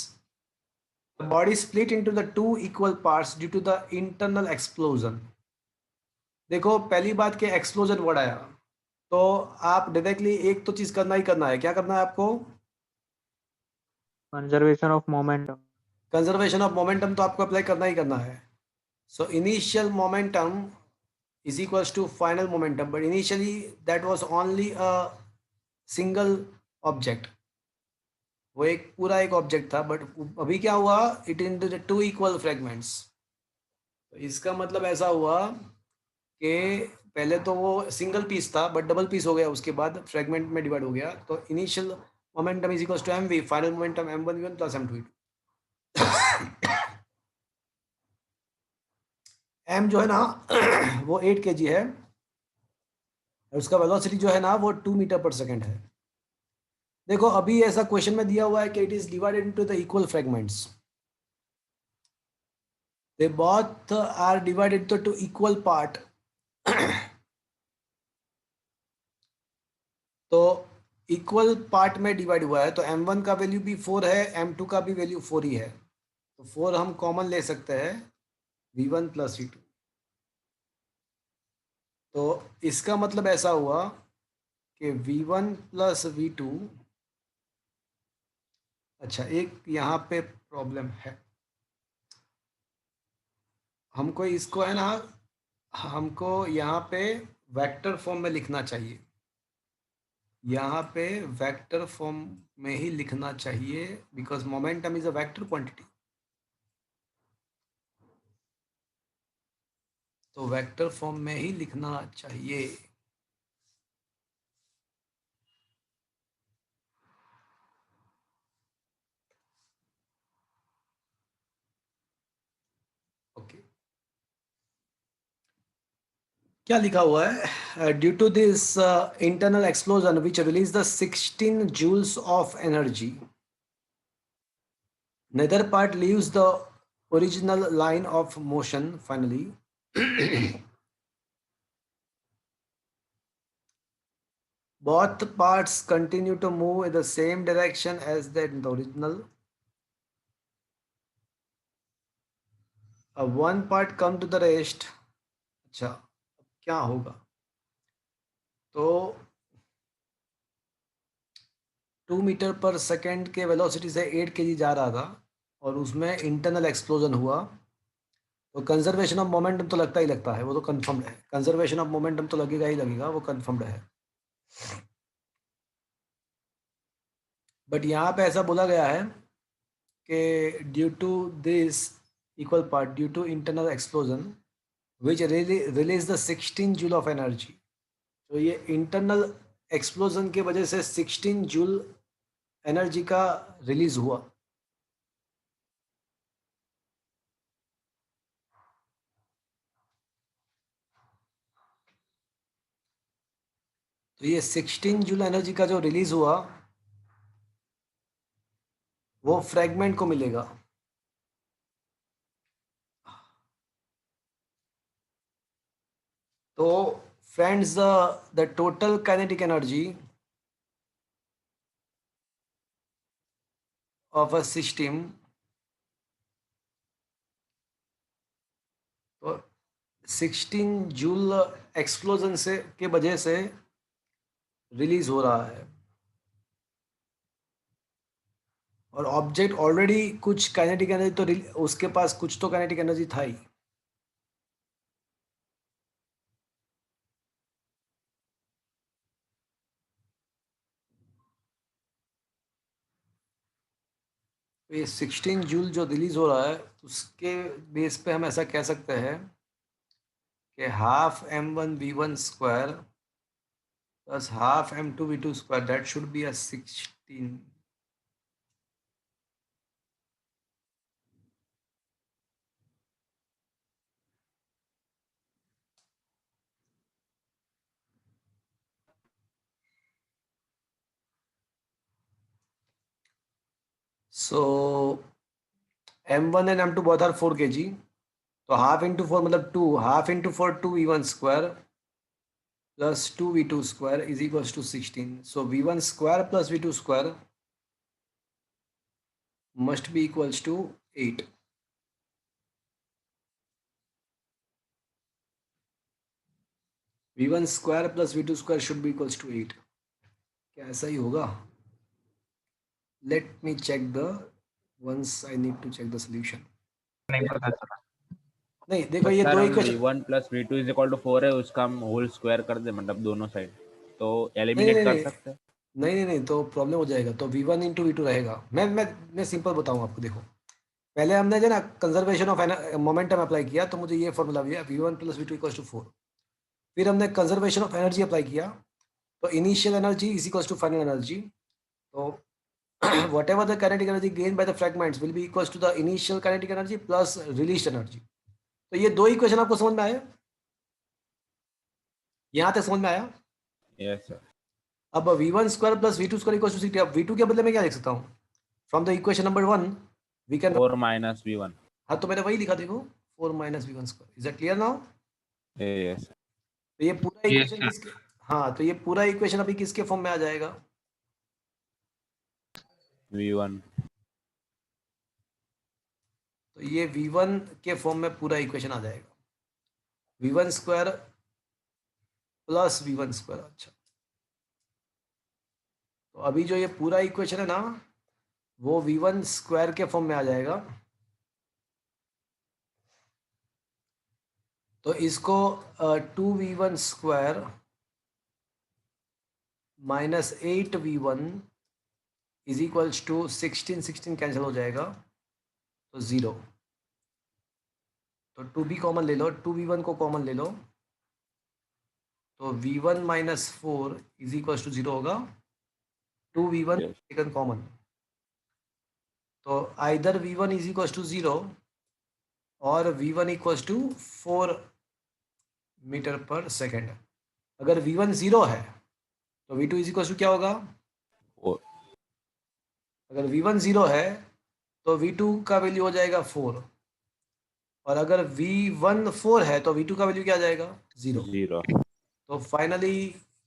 the body split into the two equal parts due to the internal explosion. देखो पहली बात के explosion word आया, तो आप directly एक तो चीज करना ही करना है। क्या करना है आपको? Conservation of momentum. Conservation of momentum तो आपको अप्लाई करना ही करना है। So initial momentum is equals to final momentum, but initially that was only a single object, वो एक पूरा एक ऑब्जेक्ट था, बट अभी क्या हुआ, it in two equal fragments. तो इसका मतलब ऐसा हुआ कि पहले तो वो सिंगल पीस था बट डबल पीस हो गया, उसके बाद फ्रेगमेंट में डिवाइड हो गया। तो initial momentum is equals to m v, final momentum m one v one plus m two v two. M जो है ना वो 8 kg है, और उसका वेलोसिटी जो है ना वो 2 मीटर पर सेकेंड है। देखो अभी ऐसा क्वेश्चन में दिया हुआ है कि it is divided into the equal fragments, they both are divided to equal part. तो इक्वल पार्ट में डिवाइड हुआ है, तो m1 का वैल्यू भी 4 है, m2 का भी वैल्यू 4 ही है, तो 4 हम कॉमन ले सकते हैं, v1 प्लस v2। तो इसका मतलब ऐसा हुआ कि v1 प्लस v2। अच्छा एक यहाँ पे प्रॉब्लम है, हमको इसको है ना, हमको यहाँ पे वेक्टर फॉर्म में लिखना चाहिए, यहाँ पे वेक्टर फॉर्म में ही लिखना चाहिए, because momentum is a vector quantity. तो वेक्टर फॉर्म में ही लिखना चाहिए। ओके क्या लिखा हुआ है? Due to this internal explosion which release the 16 joules of energy, neither part leaves the original line of motion finally. Both parts continue to move in the same direction as the original. One part come to the rest. अच्छा क्या होगा? तो 2 metre पर second के velocity से 8 kg जा रहा था, और उसमें इंटरनल एक्सप्लोजन हुआ, तो कंजर्वेशन ऑफ मोमेंटम तो लगता ही लगता है, वो तो कंफर्म्ड है। कंजर्वेशन ऑफ मोमेंटम तो लगेगा ही लगेगा, वो कंफर्म्ड है। बट यहाँ पे ऐसा बोला गया है कि due to this equal part, due to internal explosion which release the 16 joule of energy. तो ये इंटरनल एक्सप्लोजन की वजह से 16 जूल एनर्जी का रिलीज हुआ। तो ये 16 जूल एनर्जी का जो रिलीज हुआ वो फ्रैगमेंट को मिलेगा। तो friends, the total kinetic energy of a system, तो 16 जूल एक्सप्लोजन से के वजह से रिलीज हो रहा है, और ऑब्जेक्ट ऑलरेडी कुछ काइनेटिक एनर्जी तो उसके पास कुछ तो काइनेटिक एनर्जी था ही। तो ये 16 जूल जो रिलीज हो रहा है उसके बेस पे हम ऐसा कह सकते हैं कि half m1v1 square plus half m2v2 square, that should be a 16। So m1 and m2 both are 4 kg, तो हाफ इंटू 4 मतलब 2, half into 4 2v1 square plus 2v2 square is equals to 16। So v1 square plus v2 square must be equals to 8। v1 square plus v2 square should be equals to 8। क्या ऐसा ही होगा? Let me check the once I need to check the solution. नहीं पता चला। नहीं देखो, ये सर दो हम equation v1 plus v2 is equal to 4 है, उसका हम होल स्क्वायर कर दे, मतलब दोनों साइड, तो नहीं एलिमिनेट नहीं कर नहीं सकते हैं। नहीं, तो प्रॉब्लम हो जाएगा। तो v1 इंटू वी2 रहेगा। मैं सिंपल बताऊँ आपको। देखो, पहले हमने जो ना कंजर्वेशन ऑफ मोमेंटम अप्लाई किया, तो मुझे ये फॉर्मूला दिया v1 plus V2 equals to 4। फिर हमने कंजर्वेशन ऑफ एनर्जी अप्लाई किया, तो initial energy is equals to final energy. तो whatever the kinetic energy gained by the fragments will be equals to the initial kinetic energy plus released energy। तो ये दो equation आपको समझ में आया? यहाँ तक समझ में आया? Yes sir. अब v1 square plus v2 square equals to 60। अब v2 के बदले में क्या लिख सकता हूँ? From the equation number 1 we can, 4 minus v1। हाँ तो मैंने वही लिखा, देखो 4 minus v1 square. Is that clear now? Yes तो ये पूरा Yes, इक्वेशन sir. किसके, हाँ तो ये पूरा इक्वेशन अभी किसके फॉर्म में आ जाएगा? v1। तो ये v1 के फॉर्म में पूरा इक्वेशन आ जाएगा, v1 square plus v1 square. अच्छा, तो अभी जो ये पूरा इक्वेशन है ना, वो v1 स्क्वायर के फॉर्म में आ जाएगा। तो इसको 2v1 square minus 8v1 is equals to 16 cancel हो जाएगा, तो 0। तो 2b कॉमन ले लो, 2v1 को कॉमन ले लो, तो v1 minus 4 is equals to 0 होगा। 2v1 Yes. टेकन कॉमन, तो either v1 is equals to 0 और v1 इक्वल्स टू 4 मीटर पर सेकेंड। अगर v1 0 है तो v2 इज इक्वल्स टू क्या होगा? 4। अगर v1 0 है तो v2 का वैल्यू हो जाएगा 4, और अगर v1 4 है तो v2 का वैल्यू क्या आ जाएगा? 0। 0। तो फाइनली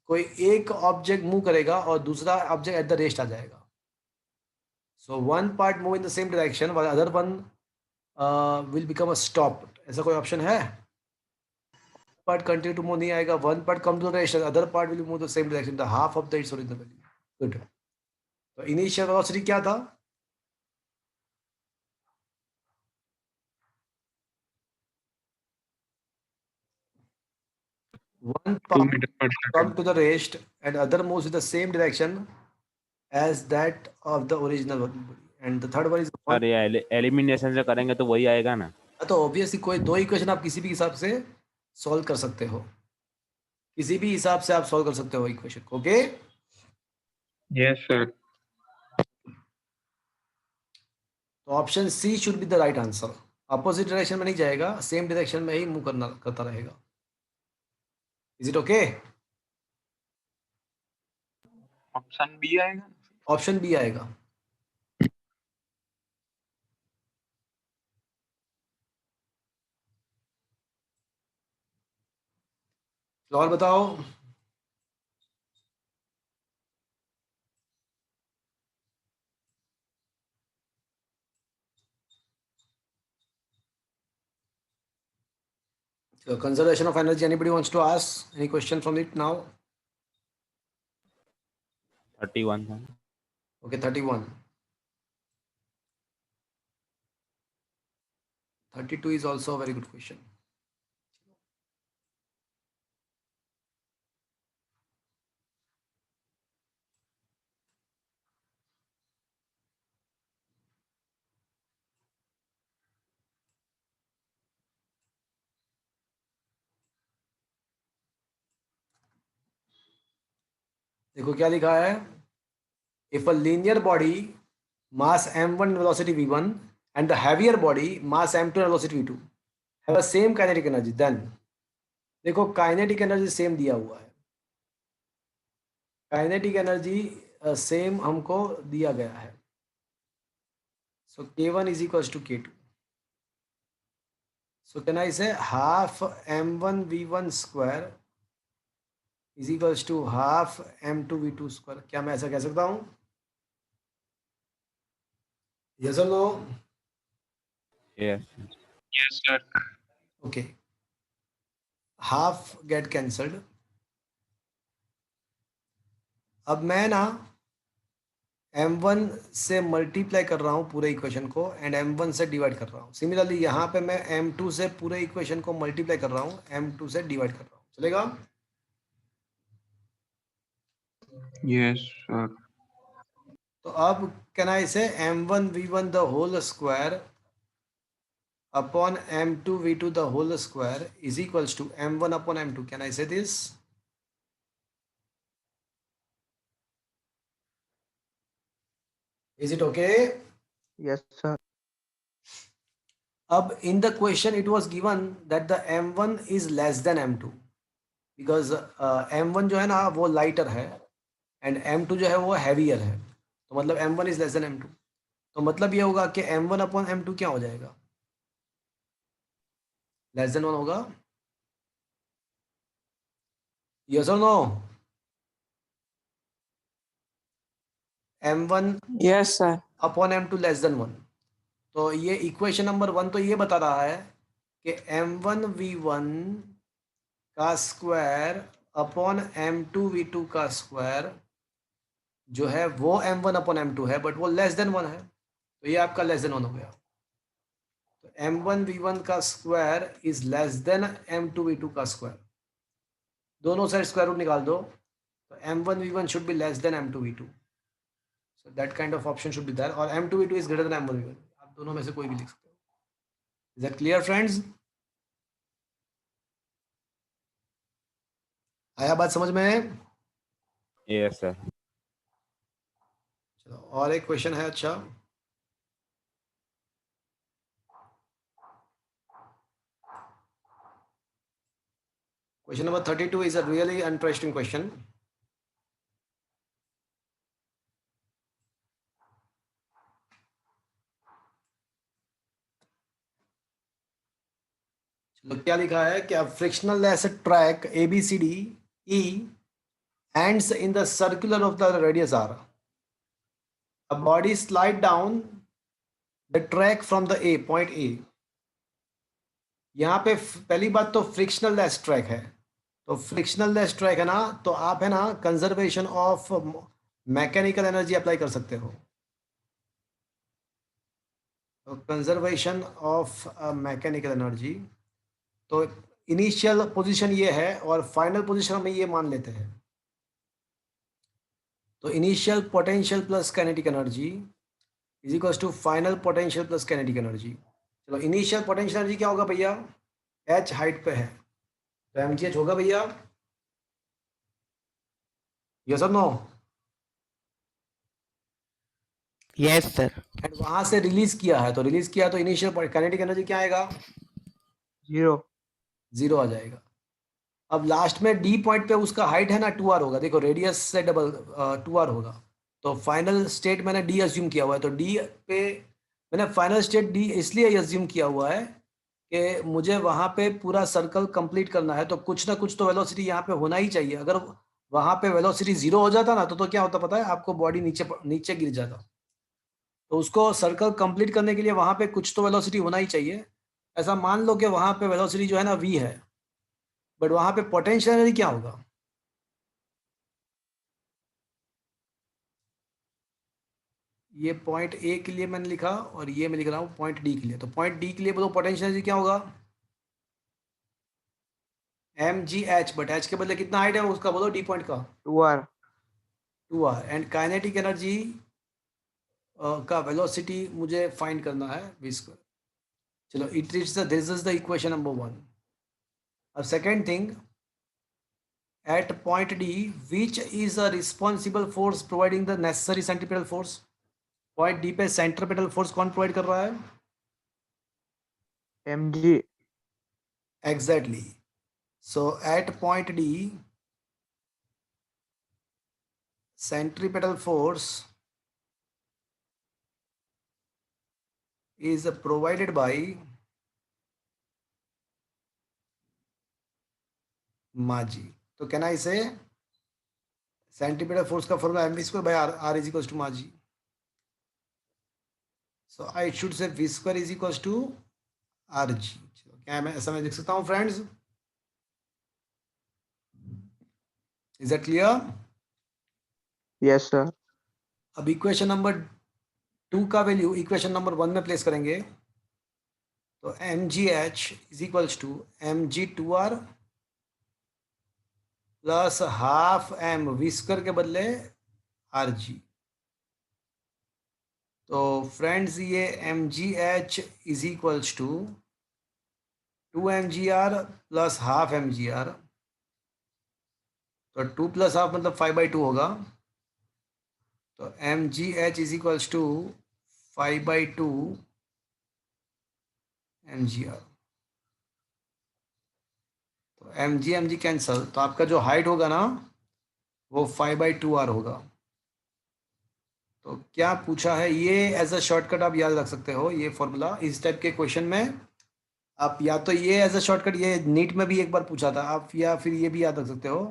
कोई एक ऑब्जेक्ट मूव करेगा और दूसरा ऑब्जेक्ट एट द रेस्ट आ जाएगा। So one part move in the same direction while other one will become a stop. ऐसा कोई ऑप्शन है? पार्ट कंटिन्यू टू मूव नहीं आएगा, one part come to the rest, other part will move the same direction, the half of the its original value. Good. तो initial velocity क्या था? One 2 part meters per come second. to the rest and other moves in the same direction as that of the original body, and the third one is one। Sir ये elimination से करेंगे तो वही आएगा ना? तो ऑब्वियसली कोई दो इक्वेशन आप किसी भी हिसाब से सॉल्व कर सकते हो, किसी भी हिसाब से आप सॉल्व कर सकते हो इक्वेशन को। Okay, Yes, sir. तो option C should be the right answer. Opposite direction में नहीं जाएगा, सेम डायरेक्शन में ही मूव करता रहेगा। Is it okay? Option B आएगा। ऑप्शन बी आएगा। तो और बताओ। So conservation of energy, anybody wants to ask any question from it now? 31 था। Okay, 31. 32 is also a very good question. देखो क्या लिखा है। If a linear body mass m1 and velocity v1 and the heavier body mass m2 and velocity v2 have the same kinetic energy, then देखो kinetic energy same दिया हुआ है। Kinetic energy same हमको दिया गया है। सो k1 is equals to k2. So can I say half m1 v1 square is equals to half m2 v2 square? क्या मैं ऐसा कह सकता हूँ? Yes or no? Yes. Yes sir. Okay. Half get cancelled. अब मैं ना m1 से मल्टीप्लाई कर रहा हूँ पूरे इक्वेशन को एंड m1 से डिवाइड कर रहा हूँ। सिमिलरली यहाँ पे मैं m2 से पूरे इक्वेशन को मल्टीप्लाई कर रहा हूँ, m2 से डिवाइड कर रहा हूँ। चलेगा? Yes sir. तो अब can I say m1 v1 the whole square upon m2 v2 the whole square is equals to m1 upon m2. Can I say this? Is it okay? Yes, sir. अब in the question it was given that the m1 is less than m2 because m1 जो है ना वो lighter है and m2 जो है वो heavier है। तो मतलब m1 is less than m2. तो मतलब ये होगा कि m1 अपॉन m2 क्या हो जाएगा? लेस देन 1 होगा। यस और no? m1 Yes, sir. Upon m2 less than 1. तो ये इक्वेशन नंबर 1 तो ये बता रहा है कि m1 v1 का स्क्वायर अपॉन m2 v2 का स्क्वायर जो है वो m1 अपॉन m2 है, बट वो लेस देन 1 है। तो ये आपका लेस देन 1 हो गया। तो m1 v1 का square is less than m2 v2 का स्क्वायर। दोनों साइड स्क्वायर रूट निकाल दो। तो m1 v1 should be less than m2 v2. So that kind of option should be there, और m2 v2 is greater than m1 v1. आप दोनों में से कोई भी लिख सकते हो। Is that clear friends? आया बात समझ में? Yes, sir. चलो और एक क्वेश्चन है। अच्छा, question number 32 is a really interesting question. चलो क्या लिखा है कि a frictionless track ABCDE ends in the circular of the radius R. A body slide down the track from the A, point A. यहाँ पे पहली बात तो फ्रिक्शनल लेस ट्रैक है। तो फ्रिक्शनल लेस ट्रैक है ना, तो आप है ना conservation of mechanical energy apply कर सकते हो। तो कंजर्वेशन ऑफ मैकेनिकल एनर्जी, तो इनिशियल पोजीशन ये है और फाइनल पोजीशन में ये मान लेते हैं। तो initial potential plus kinetic energy is equals to final potential plus kinetic energy. चलो इनिशियल पोटेंशियल एनर्जी क्या होगा भैया? h हाइट पे है तो mgh होगा भैया। यस और नो? Yes sir. एंड वहां से रिलीज किया है, तो रिलीज किया तो इनिशियल काइनेटिक एनर्जी क्या आएगा? 0. 0 आ जाएगा। अब लास्ट में डी पॉइंट पे उसका हाइट है ना 2r होगा, देखो रेडियस से डबल 2r होगा, तो फाइनल स्टेट मैंने डी अज्यूम किया हुआ है, तो डी पे मैंने फाइनल स्टेट डी इसलिए अज्यूम किया हुआ है कि मुझे वहाँ पे पूरा सर्कल कंप्लीट करना है, तो कुछ ना कुछ तो वेलोसिटी यहाँ पे होना ही चाहिए। अगर वहाँ पे वेलोसिटी 0 हो जाता ना तो क्या होता पता है आपको, बॉडी नीचे नीचे गिर जाता। तो उसको सर्कल कंप्लीट करने के लिए वहाँ पे कुछ तो वेलोसिटी होना ही चाहिए। ऐसा मान लो कि वहाँ पे वेलोसिटी जो है ना v है, बट वहाँ पे पोटेंशियल एनर्जी क्या होगा? ये पॉइंट ए के लिए मैंने लिखा और ये मैं लिख रहा हूँ पॉइंट डी के लिए, तो पॉइंट डी के लिए बोलो पोटेंशियल एनर्जी क्या होगा? mgh, बट h के बदले कितना हाइट है उसका बोलो, डी पॉइंट का 2r 2r। And kinetic energy का वेलोसिटी मुझे फाइंड करना है v स्क्वायर। चलो it is this is the equation number 1। अब second thing, at point D, which is a responsible force providing the necessary centripetal force? Point D पे centripetal force कौन provide कर रहा है? mg Exactly. So at point D, centripetal force is provided by Maji. तो can I say centimetre force का formula mv square by r is equals to mg. So I should say v square is equals to rg। चलो क्या मैं ऐसा मैं लिख सकता हूँ friends? Is that clear? yes sir अब इक्वेशन नंबर 2 का वैल्यू इक्वेशन नंबर 1 में प्लेस करेंगे, तो mgh is equals to mg2r plus half m v square के बदले rg। तो फ्रेंड्स ये mgh is equals to 2mgr plus half mgr, तो 2 प्लस हाफ मतलब 5/2 होगा, तो mgh is equals to 5/2 mgr। तो mg कैंसल, तो आपका जो हाइट होगा ना वो 5/2r होगा। तो क्या पूछा है ये, एज अ शॉर्टकट आप याद रख सकते हो ये फॉर्मूला। इस टाइप के क्वेश्चन में आप या तो ये एज अ शॉर्टकट, ये नीट में भी एक बार पूछा था आप, या फिर ये भी याद रख सकते हो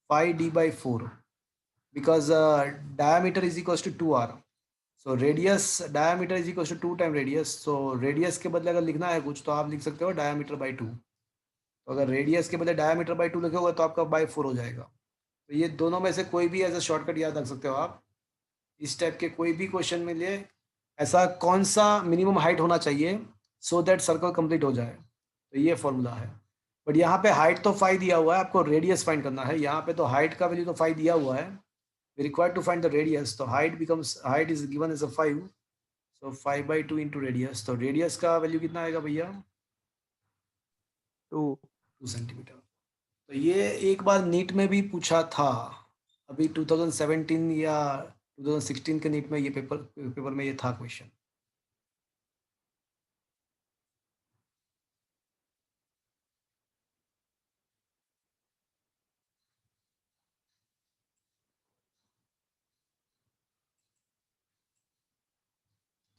5d/4, because diameter is equals to 2r। So radius diameter is equals to 2 time radius. So radius के बदले अगर लिखना है कुछ तो आप लिख सकते हो डायमीटर/2। तो अगर रेडियस के बदले डायमीटर/2 लिखोगे तो आपका बाय 4 हो जाएगा। तो ये दोनों में से कोई भी एज अ शॉर्टकट याद रख सकते हो आप। इस टाइप के कोई भी क्वेश्चन में लिए ऐसा कौन सा मिनिमम हाइट होना चाहिए सो दैट सर्कल कंप्लीट हो जाए, तो ये फॉर्मूला है। बट यहाँ पे हाइट तो 5 दिया हुआ है, आपको रेडियस फाइंड करना है। यहाँ पे तो हाइट का वैल्यू तो 5 दिया हुआ है, we required to find the radius. तो height is given as a 5, सो 5/2 इंटू रेडियस। तो रेडियस का वैल्यू कितना आएगा भैया? 2 सेंटीमीटर। तो ये एक बार नीट में भी पूछा था, अभी 2017 या 2016 के नीट में ये पेपर में ये था क्वेश्चन।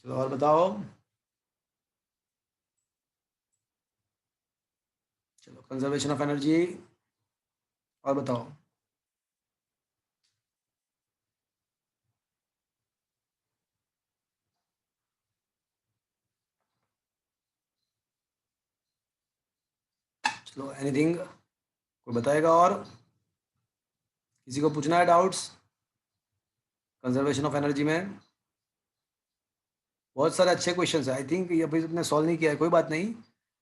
चलो और बताओ, चलो कंजर्वेशन ऑफ एनर्जी और बताओ। चलो एनीथिंग कोई बताएगा? और किसी को पूछना है डाउट्स कंजर्वेशन ऑफ एनर्जी में? बहुत सारे अच्छे क्वेश्चंस है, आई थिंक ये अभी तुमने सॉल्व नहीं किया है, कोई बात नहीं।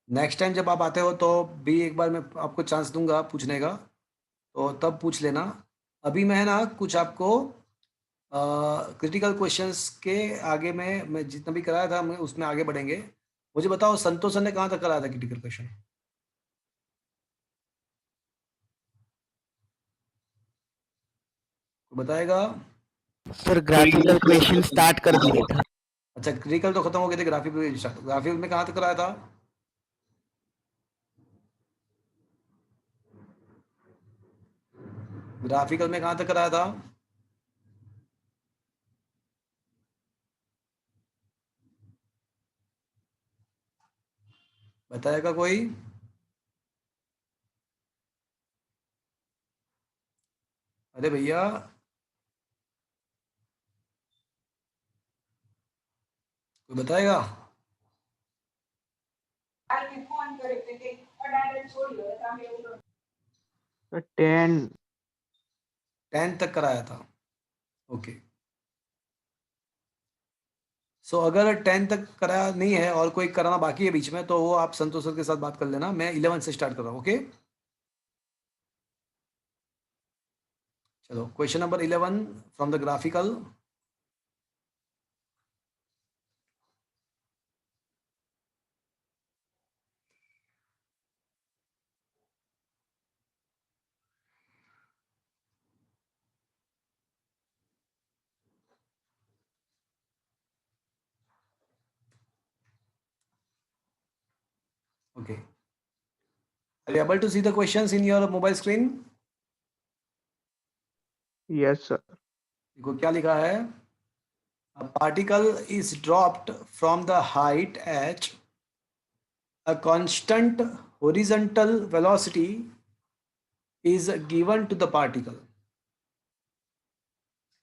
नेक्स्ट टाइम जब आप आते हो तो भी एक बार मैं आपको चांस दूंगा पूछने का, तो तब पूछ लेना। अभी मैं ना कुछ आपको क्रिटिकल क्वेश्चंस के आगे में मैं जितना भी कराया था मैं उसमें आगे बढ़ेंगे। मुझे बताओ संतोष सर ने कहाँ तक कराया था क्रिटिकल क्वेश्चन? बताएगा? सर ग्राफिकल क्वेश्चन स्टार्ट कर दिए था। अच्छा क्रिटिकल तो खत्म हो गए थे, ग्राफिक में कहाँ तक कराया था? ग्राफिकल में कहाँ तक कराया था? बताएगा कोई? अरे भैया, कोई बताएगा? 10. 10 तक कराया था। ओके, सो अगर 10 तक कराया नहीं है और कोई कराना बाकी है बीच में, तो वो आप संतोष सर के साथ बात कर लेना। मैं 11 से स्टार्ट कर रहा हूँ। ओके, चलो question number 11 from the graphical. Okay. Are you able to see the questions in your mobile screen? Yes, sir. देखो क्या लिखा है। A particle is dropped from the height h. A constant horizontal velocity is given to the particle,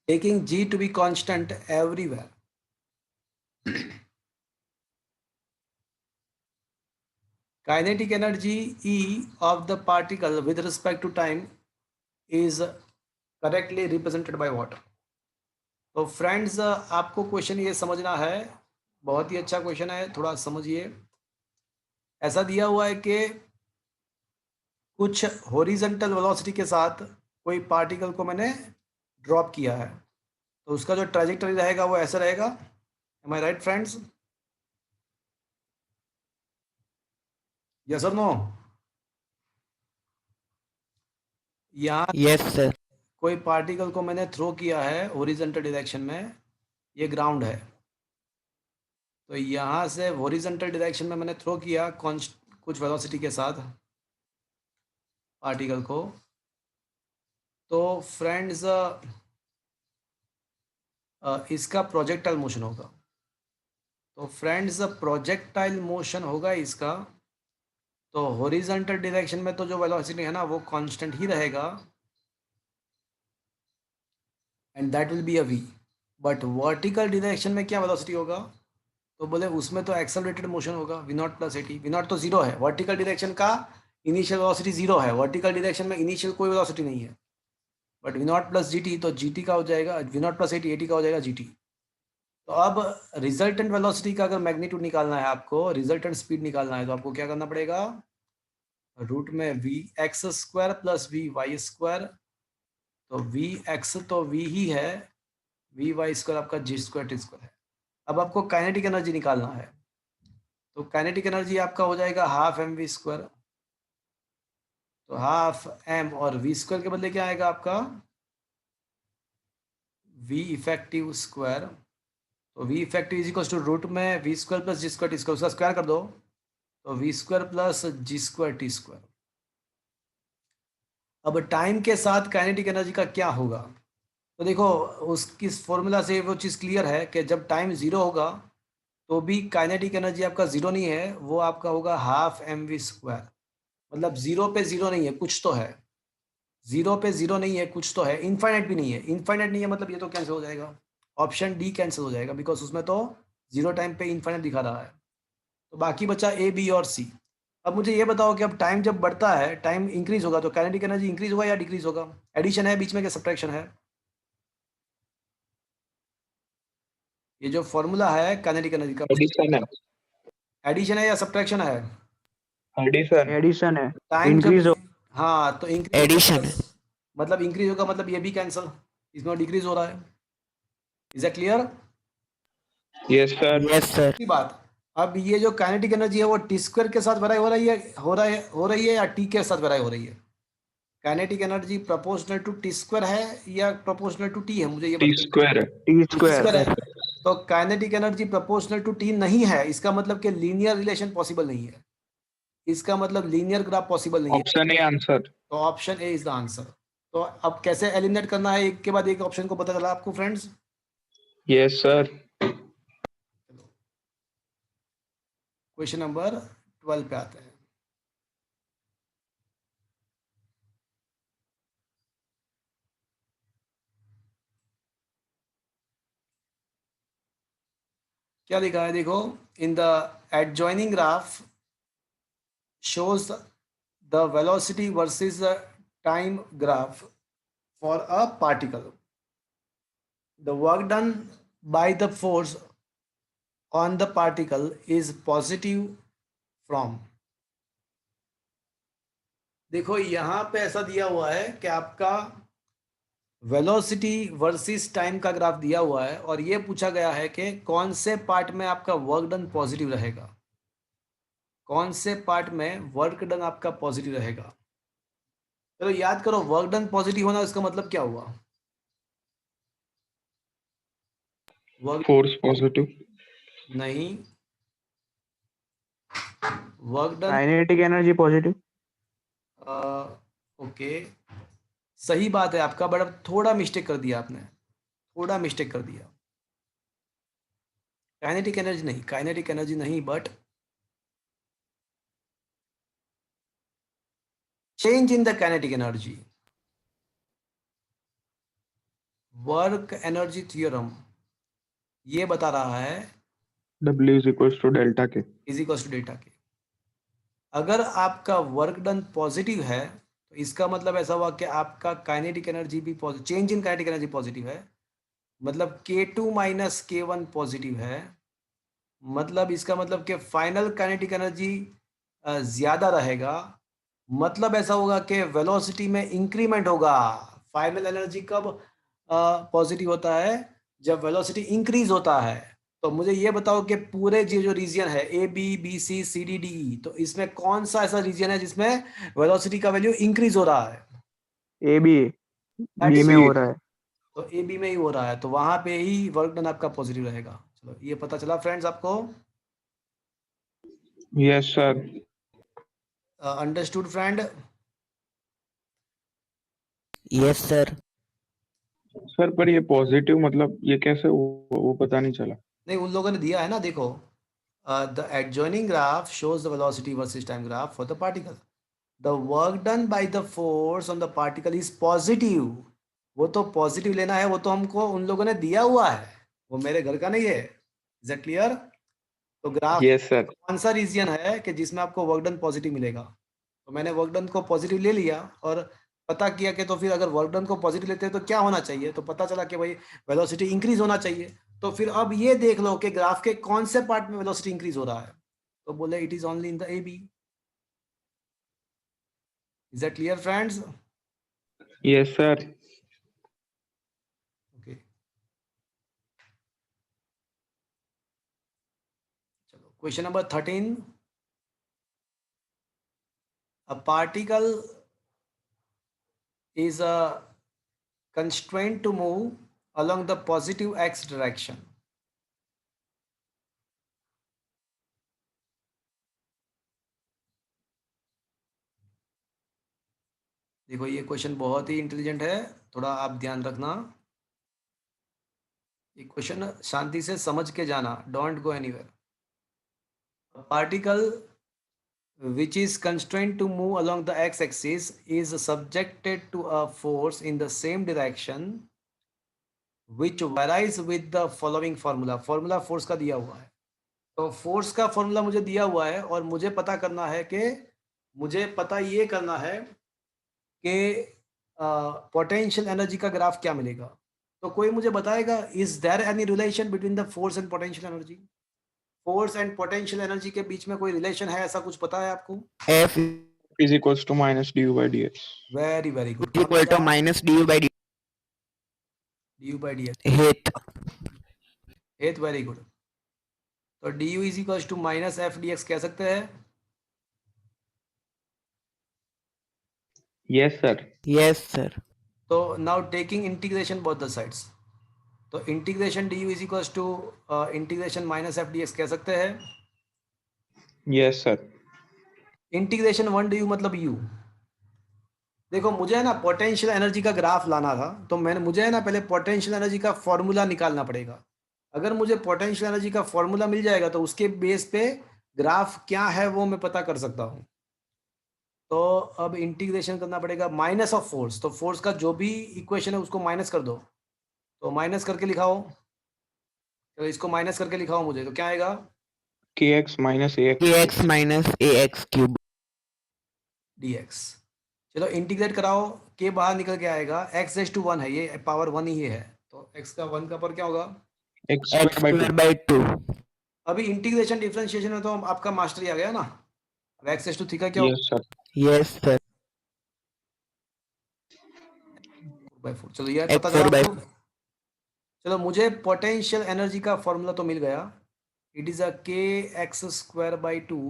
taking g to be constant everywhere. Kinetic energy E of the particle with respect to time is correctly represented by what? तो friends, आपको question ये समझना है, बहुत ही अच्छा question है, थोड़ा समझिए। ऐसा दिया हुआ है कि कुछ हॉरिजॉन्टल वेलोसिटी के साथ कोई पार्टिकल को मैंने ड्रॉप किया है, तो उसका जो ट्रैजेक्टरी रहेगा वो ऐसा रहेगा। एम आई राइट फ्रेंड्स? यस और नो? यहाँ यस सर। कोई पार्टिकल को मैंने थ्रो किया है हॉरिजॉन्टल डायरेक्शन में, ये ग्राउंड है, तो यहाँ से हॉरिजॉन्टल डायरेक्शन में मैंने थ्रो किया कुछ वेलोसिटी के साथ पार्टिकल को। तो फ्रेंड्स, इसका प्रोजेक्टाइल मोशन होगा। तो फ्रेंड्स, प्रोजेक्टाइल मोशन होगा इसका, तो हॉरिजॉन्टल डायरेक्शन में तो जो वेलोसिटी है ना वो कांस्टेंट ही रहेगा, and that will be a v. But vertical direction में क्या वेलोसिटी होगा? तो बोले उसमें तो एक्सेलरेटेड मोशन होगा, v naught plus a t. V naught तो जीरो है, वर्टिकल डायरेक्शन का इनिशियल वेलोसिटी जीरो है, वर्टिकल डायरेक्शन में इनिशियल कोई वेलोसिटी नहीं है। But v naught plus g t, तो जी टी का हो जाएगा, v naught plus a t का हो जाएगा जी टी। तो अब रिजल्टेंट वेलोसिटी का अगर मैग्नीट्यूड निकालना है आपको, रिजल्टेंट स्पीड निकालना है, तो आपको क्या करना पड़ेगा? रूट में v x square plus v y square. तो वी एक्स तो वी ही है, वी वाई स्क्वायर आपका जी स्क्वायर टी स्क्वायर है। अब आपको काइनेटिक एनर्जी निकालना है, तो काइनेटिक एनर्जी आपका हो जाएगा हाफ एम वी स्क्वायर। तो हाफ एम और वी स्क्वायर के बदले क्या आएगा आपका? V effective square. तो V effective is equal to root में V square plus G square T square, उसका स्क्वायर कर दो, तो V square plus G square T square. अब टाइम के साथ काइनेटिक एनर्जी का क्या होगा? तो देखो उसकी फॉर्मूला से वो चीज़ क्लियर है कि जब टाइम ज़ीरो होगा तो भी काइनेटिक एनर्जी आपका ज़ीरो नहीं है, वो आपका होगा हाफ एम वी स्क्वायर। मतलब ज़ीरो पे ज़ीरो नहीं है, कुछ तो है। ज़ीरो पे ज़ीरो नहीं है, कुछ तो है। इनफाइनाइट भी नहीं है, इनफाइनाइट नहीं है मतलब ये तो कैंसिल हो जाएगा, ऑप्शन डी कैंसिल हो जाएगा, बिकॉज उसमें तो ज़ीरो टाइम पे इनफाइनाइट दिखा रहा है। तो बाकी बचा ए, बी और सी। अब मुझे ये बताओ कि अब टाइम जब बढ़ता है, टाइम इंक्रीज होगा, तो काइनेटिक एनर्जी इंक्रीज होगा या डिक्रीज होगा? एडिशन है बीच में कि सब्ट्रैक्शन है? ये जो फॉर्मूला है काइनेटिक एनर्जी का, एडिशन है। एडिशन है या सब्ट्रैक्शन है? एडिशन। एडिशन है, टाइम जब इंक्रीज हो। हाँ, तो इंक्रीज एडिशन है। मतलब इंक्रीज होगा, मतलब ये भी कैंसिल, इसमें डिक्रीज हो रहा है। Is that clear? Yes sir. Yes sir. की बात। अब ये जो काइनेटिक एनर्जी है वो टी स्क्वायर के साथ वेराई हो रही है या टी के साथ वेराई हो रही है? Kinetic energy proportional to t square है या प्रोपोर्शनल टू टी है? मुझे ये टी बताइए। स्क्वायर है। T T square. स्क्वायर है, तो kinetic energy proportional to t नहीं है, इसका मतलब कि लीनियर रिलेशन पॉसिबल नहीं है, इसका मतलब लीनियर ग्राफ पॉसिबल नहीं है। Option A answer. तो option A is the answer. तो तो अब कैसे एलिमिनेट करना है एक के बाद एक ऑप्शन को पता चला आपको friends? Yes sir. Question number 12 पे आते हैं। क्या लिखा है देखो, in the adjoining graph shows the velocity versus the time graph for a particle. The work done by the force on the particle is positive from. देखो यहाँ पे ऐसा दिया हुआ है कि आपका वेलोसिटी वर्सेस टाइम का ग्राफ दिया हुआ है और ये पूछा गया है कि कौन से पार्ट में आपका वर्क डन पॉजिटिव रहेगा, कौन से पार्ट में वर्क डन आपका पॉजिटिव रहेगा। चलो याद करो, वर्क डन पॉजिटिव होना इसका मतलब क्या हुआ? Work force positive. नहीं, work done kinetic energy positive. Okay, सही बात है आपका, बट अब थोड़ा मिस्टेक कर दिया आपने, थोड़ा मिस्टेक कर दिया। काइनेटिक एनर्जी नहीं, काइनेटिक एनर्जी नहीं, but change in the kinetic energy. Work energy theorem ये बता रहा है W is equal to delta K. Is equal to delta K. अगर आपका वर्क डन पॉजिटिव है तो इसका मतलब ऐसा हुआ कि आपका काइनेटिक एनर्जी भी positive, change in kinetic energy positive है, मतलब K2 माइनस K1 पॉजिटिव है, मतलब इसका मतलब कि फाइनल काइनेटिक एनर्जी ज़्यादा रहेगा, मतलब ऐसा होगा कि वेलोसिटी में इंक्रीमेंट होगा। फाइनल एनर्जी कब पॉजिटिव होता है? जब वेलोसिटी इंक्रीज होता है। तो मुझे ये बताओ कि पूरे जो रीजन है A B B C C D D E, तो इसमें कौन सा ऐसा रीजन है जिसमें वेलोसिटी का वैल्यू इंक्रीज हो रहा है? ए बी बी में हो रहा है। तो ए बी में ही हो रहा है, तो वहां पे ही वर्क डन आपका पॉजिटिव रहेगा। चलो ये पता चला फ्रेंड्स आपको? Yes sir. Understood friend? Yes sir. Sir पर ये पॉजिटिव मतलब ये कैसे वो पता नहीं चला। नहीं, उन लोगों ने दिया है ना, देखो, the adjoining graph shows the velocity versus time graph for the particle, the work done by the force on the particle is positive. वो तो पॉजिटिव लेना है, वो तो हमको उन लोगों ने दिया हुआ है, वो मेरे घर का नहीं है। Is that clear? तो ग्राफ यस सर। कौन सा रीजन है कि जिसमें आपको वर्क डन पॉजिटिव मिलेगा? तो मैंने वर्क डन को पॉजिटिव ले लिया और पता किया कि तो फिर अगर वर्क डन को पॉजिटिव लेते हैं तो क्या होना चाहिए, तो पता चला कि भाई वेलोसिटी इंक्रीज होना चाहिए। तो फिर अब ये देख लो कि ग्राफ के कौन से पार्ट में वेलोसिटी इंक्रीज हो रहा है, तो बोले it is only in the A B. Is that clear friends? Yes sir. Okay, चलो question number 13। A particle is constrained to move along the positive x direction. देखो ये क्वेश्चन बहुत ही इंटेलिजेंट है, थोड़ा आप ध्यान रखना। ये क्वेश्चन शांति से समझ के जाना, don't go anywhere. Particle which is constrained to move along the x-axis is subjected to a force in the same direction which varies with the following formula. Formula force का दिया हुआ है, तो फोर्स का फॉर्मूला मुझे दिया हुआ है और मुझे पता करना है कि मुझे पता ये करना है कि पोटेंशियल एनर्जी का ग्राफ क्या मिलेगा। तो कोई मुझे बताएगा, is there any relation between the force and potential energy? Force and potential energy के बीच में कोई रिलेशन है, ऐसा कुछ पता है आपको? F is equal to minus D U by D X. Very very good, is equal to minus du by dt. D by D Height. एथ, वेरी गुड। तो D U is equal to minus F D X कह सकते हैं? Yes sir. Yes sir. तो now taking integration both the sides, तो integration D U is equal to integration minus F D X कह सकते हैं? Yes sir. Integration 1 D you मतलब you, देखो मुझे है ना पोटेंशियल एनर्जी का ग्राफ लाना था, तो मुझे है ना पहले पोटेंशियल एनर्जी का फॉर्मूला निकालना पड़ेगा। अगर मुझे पोटेंशियल एनर्जी का फॉर्मूला मिल जाएगा तो उसके बेस पे ग्राफ क्या है वो मैं पता कर सकता हूँ। तो अब इंटीग्रेशन करना पड़ेगा माइनस ऑफ फोर्स, तो फोर्स का जो भी इक्वेशन है उसको माइनस कर दो, तो माइनस करके लिखाओ, तो इसको माइनस करके लिखाओ मुझे, तो क्या आएगा? kx minus ax kx minus ax cube. dx। चलो इंटीग्रेट कराओ, के बाहर निकल के आएगा, x रेज टू 1 है, ये पावर 1 ही है, तो x का 1 का पर क्या होगा? x X square by 2. square by 2. अभी इंटीग्रेशन डिफरेंशिएशन में तो आपका मास्टरी आ गया ना। अब x रेज टू थीटा क्या Yes sir. Yes sir. होगा? 4/4। चलो ये X पता 4 by चला। चलो मुझे पोटेंशियल एनर्जी का फॉर्मूला तो मिल गया, it is a K x square by 2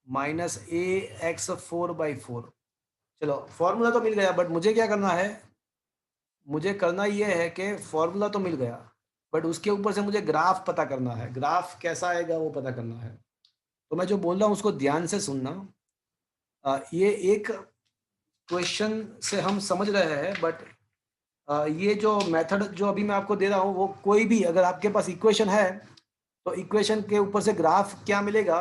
minus a x 4/4। चलो फॉर्मूला तो मिल गया, बट मुझे क्या करना है, मुझे करना ये है कि फॉर्मूला तो मिल गया बट उसके ऊपर से मुझे ग्राफ पता करना है, ग्राफ कैसा आएगा वो पता करना है। तो मैं जो बोल रहा हूँ उसको ध्यान से सुनना। ये एक क्वेश्चन से हम समझ रहे हैं, बट ये जो मेथड जो अभी मैं आपको दे रहा हूँ वो कोई भी, अगर आपके पास इक्वेशन है तो इक्वेशन के ऊपर से ग्राफ क्या मिलेगा,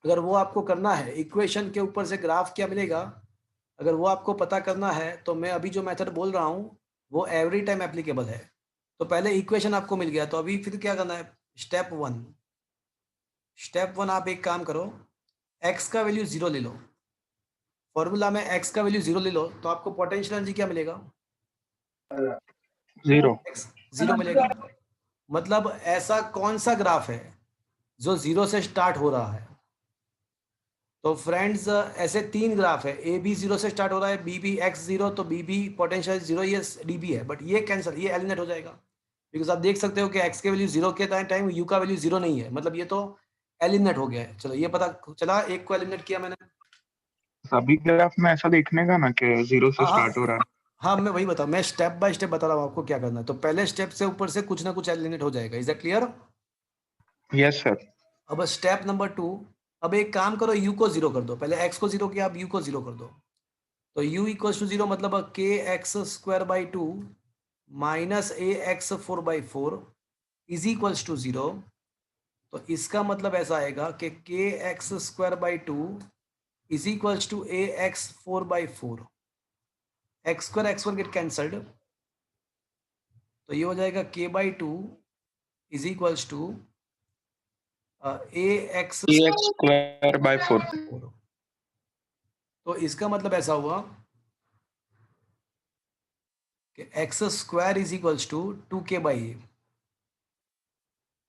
अगर वो आपको करना है, इक्वेशन के ऊपर से ग्राफ क्या मिलेगा, अगर वो आपको पता करना है, तो मैं अभी जो मेथड बोल रहा हूँ वो एवरी टाइम एप्लीकेबल है। तो पहले इक्वेशन आपको मिल गया, तो अभी फिर क्या करना है, स्टेप वन आप एक काम करो, x का वैल्यू 0 ले लो, फॉर्मूला में x का वैल्यू 0 ले लो, तो आपको पोटेंशियल एनर्जी क्या मिलेगा? 0. x 0 मिलेगा। मतलब ऐसा कौन सा ग्राफ है जो 0 से स्टार्ट हो रहा है? तो फ्रेंड्स ऐसे 3 ग्राफ है, ए बी 0 से स्टार्ट हो रहा है, बी बी एक्स 0, तो बी बी पोटेंशियल 0, ये डी बी है, बट ये कैंसिल, ये एलिमिनेट हो जाएगा, बिकॉज आप देख सकते हो कि x के वैल्यू 0 के टाइम यू का वैल्यू 0 नहीं है, मतलब ये तो एलिमिनेट हो गया है। चलो ये पता चला, एक को एलिमिनेट किया मैंने। सभी ग्राफ में ऐसा देखने का ना कि 0 से हाँ स्टार्ट हो हाँ रहा है. हाँ, मैं वही बताऊँ, मैं स्टेप बाय स्टेप बता रहा हूँ आपको क्या करना है। तो पहले स्टेप से ऊपर से कुछ ना कुछ एलिमिनेट हो जाएगा, is that clear? Yes sir. अब स्टेप नंबर 2, अब एक काम करो, u को 0 कर दो, पहले x को 0 किया, अब u को 0 कर दो, तो u इक्वल्स टू 0, मतलब k x square by 2 minus a x 4/4 is equals to 0। तो इसका मतलब ऐसा आएगा कि k x square by 2 is equals to a x 4/4, x square get cancelled, तो ये हो जाएगा k by 2 is equals to a x kx square by 4. 4। तो इसका मतलब ऐसा हुआ कि x square is equals to 2k/a।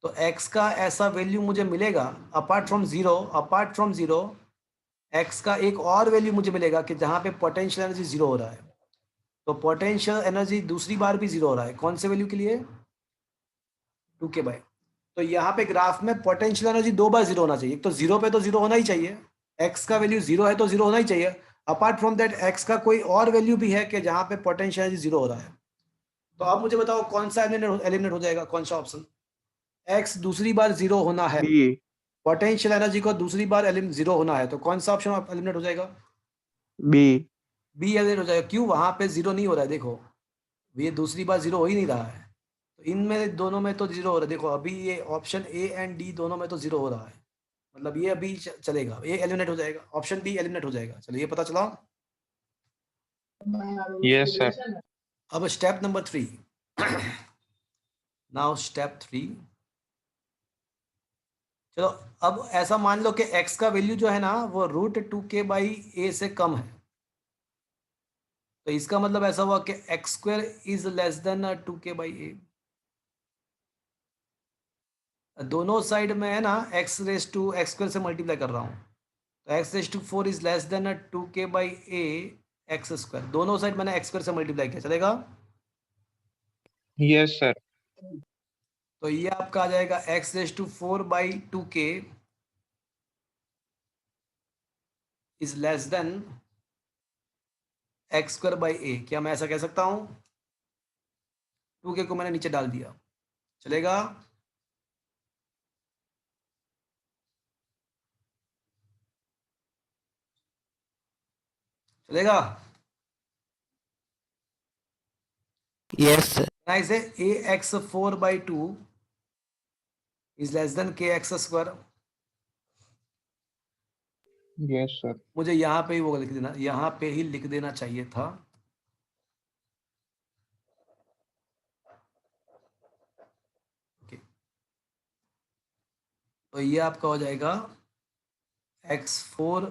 तो x का ऐसा वैल्यू मुझे मिलेगा अपार्ट फ्रॉम जीरो, x का एक और वैल्यू मुझे मिलेगा कि जहाँ पे पोटेंशियल एनर्जी 0 हो रहा है। तो पोटेंशियल एनर्जी दूसरी बार भी 0 हो रहा है, कौन से वैल्यू के लिए? 2k/। तो यहाँ पे ग्राफ में पोटेंशियल एनर्जी 2 बार 0 होना चाहिए, तो 0 पे तो 0 होना ही चाहिए, x का वैल्यू 0 है तो 0 होना ही चाहिए। अपार्ट फ्रॉम दैट x का कोई और वैल्यू भी है कि जहाँ पे पोटेंशियल एनर्जी 0 हो रहा है। तो अब मुझे बताओ कौन सा एलिमिनेट हो जाएगा, कौन सा ऑप्शन? x दूसरी बार 0 होना है, B. पोटेंशियल एनर्जी को दूसरी बार 0 होना है, तो कौन सा ऑप्शन एलिमिनेट हो जाएगा? B. बी एलिमिनेट हो जाएगा। क्यों? वहां पे 0 नहीं हो रहा है, देखो ये दूसरी बार 0 हो ही नहीं रहा है, तो इनमें दोनों में तो 0 हो रहा है। देखो अभी ये ऑप्शन ए एंड डी दोनों में तो 0 हो रहा है, मतलब ये अभी चलेगा, ये एलिमिनेट हो जाएगा, ऑप्शन बी एलिमिनेट हो जाएगा। चलो ये पता चला। Yes sir. अब स्टेप नंबर 3, नाउ स्टेप 3। चलो अब ऐसा मान लो कि x का वैल्यू जो है ना वो √2k/a से कम है, तो इसका मतलब ऐसा हुआ कि x² is less than 2k/a। दोनों साइड में है ना x² से मल्टीप्लाई कर रहा हूँ, तो x4 is less than 2k/a x², दोनों साइड मैंने x² से मल्टीप्लाई किया, चलेगा? Yes sir. तो ये आपका आ जाएगा x4/2k is less than x²/a। क्या मैं ऐसा कह सकता हूँ? 2k को मैंने नीचे डाल दिया, चलेगा? चलेगा? Yes, sir. I say ax4 by 2 is less than kx square. Yes sir. मुझे यहाँ पे ही वो लिख देना, यहाँ पे ही लिख देना चाहिए था। ओके, तो ये आपका हो जाएगा x4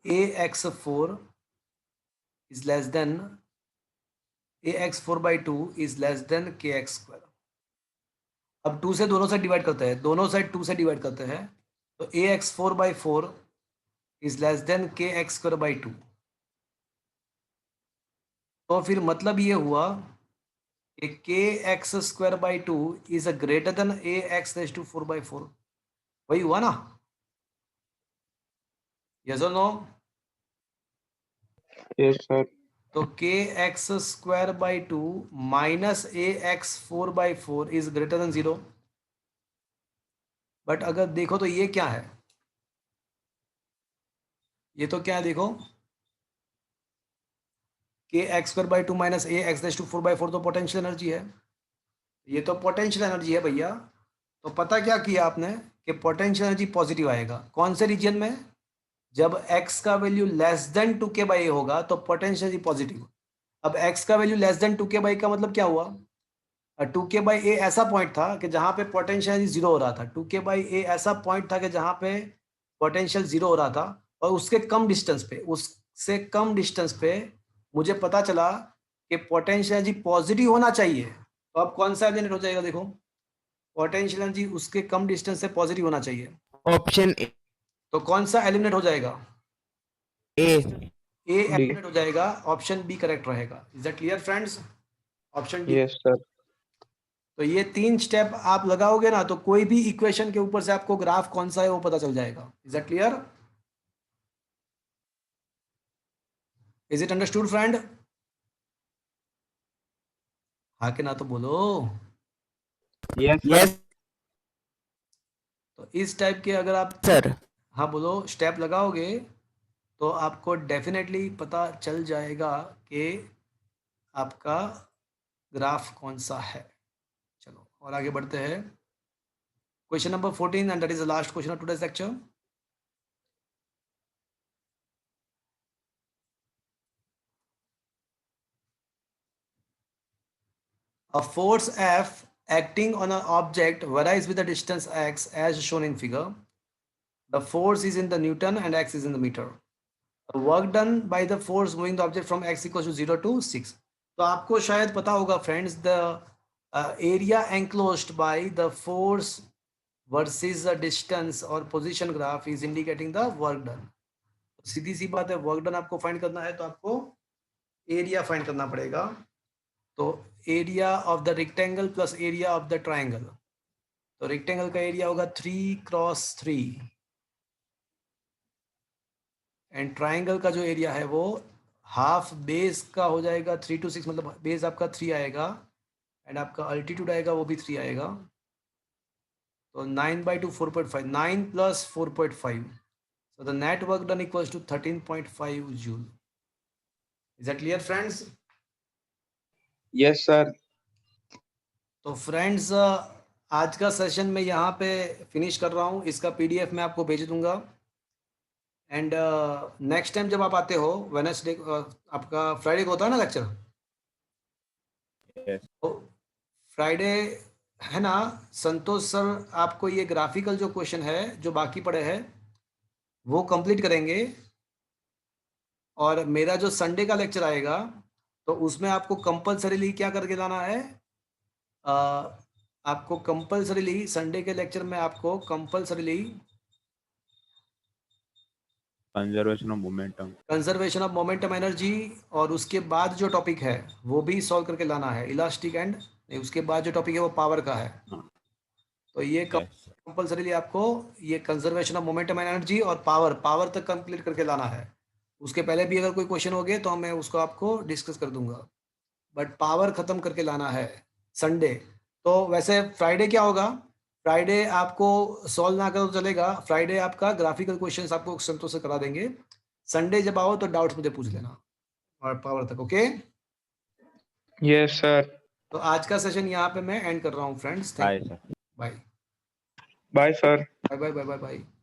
ax4 is less than ax4 by 2 is less than kx square. अब 2 से दोनों साइड डिवाइड करते हैं, दोनों साइड 2 से डिवाइड करते हैं, तो ax4 by 4 is less than kx square by 2. तो फिर मतलब ये हुआ कि kx square by 2 is a greater than ax raised to 4 by 4. वही हुआ ना? Yes or no? Yes sir. तो kx square by 2 minus ax4 by 4 is greater than 0. But अगर देखो तो ये क्या है, ये तो क्या है देखो, kx square by 2 minus ax raised to 4 by 4 तो पोटेंशियल एनर्जी है, ये तो पोटेंशियल एनर्जी है भैया। तो पता क्या किया आपने कि पोटेंशियल एनर्जी पॉजिटिव आएगा कौन से रीजन में, जब x का value less than 2k by A होगा तो पोटेंशियल एनर्जी पॉजिटिव। अब x का value less than 2k by का मतलब क्या हुआ, 2k बाई ए ऐसा पॉइंट था कि जहां पे पोटेंशियल एनर्जी जीरो हो रहा था, 2k बाई ए ऐसा पॉइंट था कि जहां पे पोटेंशियल जीरो हो रहा था, और उसके कम डिस्टेंस पे मुझे पता चला कि पोटेंशियल एनर्जी पॉजिटिव होना चाहिए। तो अब कौन सा एलिमेंट हो जाएगा देखो, पोटेंशियल एनर्जी उसके कम डिस्टेंस से पॉजिटिव होना चाहिए, Option तो कौन सा एलिमिनेट हो जाएगा, A. ए एलिमिनेट हो जाएगा, ऑप्शन बी करेक्ट रहेगा। Is that clear friends? Option D. Yes sir. तो ये 3 स्टेप आप लगाओगे ना तो कोई भी इक्वेशन के ऊपर से आपको ग्राफ कौन सा है वो पता चल जाएगा। Is that clear? Is it understood friend? हाँ के ना तो बोलो। Yes, तो इस टाइप के अगर आप sir. हाँ बोलो स्टेप लगाओगे तो आपको डेफिनेटली पता चल जाएगा कि आपका ग्राफ कौन सा है। चलो और आगे बढ़ते हैं, question number 14 and that is the last question of today's lecture. A force F acting on an object varies with the distance x as shown in figure. The force is in the Newton and x is in the meter. The work done by the force moving the object from x equals to 0 to 6. तो आपको शायद पता होगा friends, the area enclosed by the force versus the distance और position graph is indicating the work done. सीधी सी बात है, वर्क डन आपको फाइंड करना है तो आपको एरिया फाइंड करना पड़ेगा। तो area of the rectangle plus area of the triangle, तो रेक्टेंगल का एरिया होगा 3 क्रॉस 3 एंड ट्राइंगल का जो एरिया है वो हाफ बेस का हो जाएगा 3 to 6, मतलब बेस आपका 3 आएगा एंड आपका अल्टीट्यूड आएगा वो भी 3 आएगा। तो 9 by 2 4.5, 9 plus 4.5, so the net work done equals to 13.5 joule. Is that clear friends? Yes sir. तो फ्रेंड्स आज का सेशन मैं यहाँ पे फिनिश कर रहा हूँ, इसका पीडीएफ मैं आपको भेज दूंगा एंड नेक्स्ट टाइम जब आप आते हो वेडनेसडे, आपका फ्राइडे को होता है ना लेक्चर, तो फ्राइडे है ना, संतोष सर आपको ये ग्राफिकल जो क्वेश्चन है जो बाकी पड़े हैं वो कंप्लीट करेंगे, और मेरा जो संडे का लेक्चर आएगा तो उसमें आपको कंपलसरीली क्या करके लाना है, आपको कंपलसरीली संडे के लेक्चर में आपको compulsorily conservation of momentum energy, और उसके बाद जो टॉपिक है वो भी सॉल्व करके लाना है, इलास्टिक एंड उसके बाद जो टॉपिक है वो पावर का है। तो ये कंपलसरीली आपको ये कंजर्वेशन ऑफ मोमेंटम एनर्जी और पावर तक कंप्लीट करके लाना है। उसके पहले भी अगर कोई क्वेश्चन हो गए तो मैं उसको आपको डिस्कस कर दूंगा, बट पावर खत्म करके लाना है संडे। तो वैसे फ्राइडे क्या होगा, फ्राइडे आपको सॉल्व ना करो तो चलेगा, फ्राइडे आपका ग्राफिकल क्वेश्चंस आपको संतोष से करा देंगे, संडे जब आओ तो डाउट्स मुझे पूछ लेना और पावर तक, ओके? Yes sir. तो आज का सेशन यहाँ पे मैं एंड कर रहा हूँ friends. Bye thank you, sir. Bye bye sir. Bye bye bye bye bye.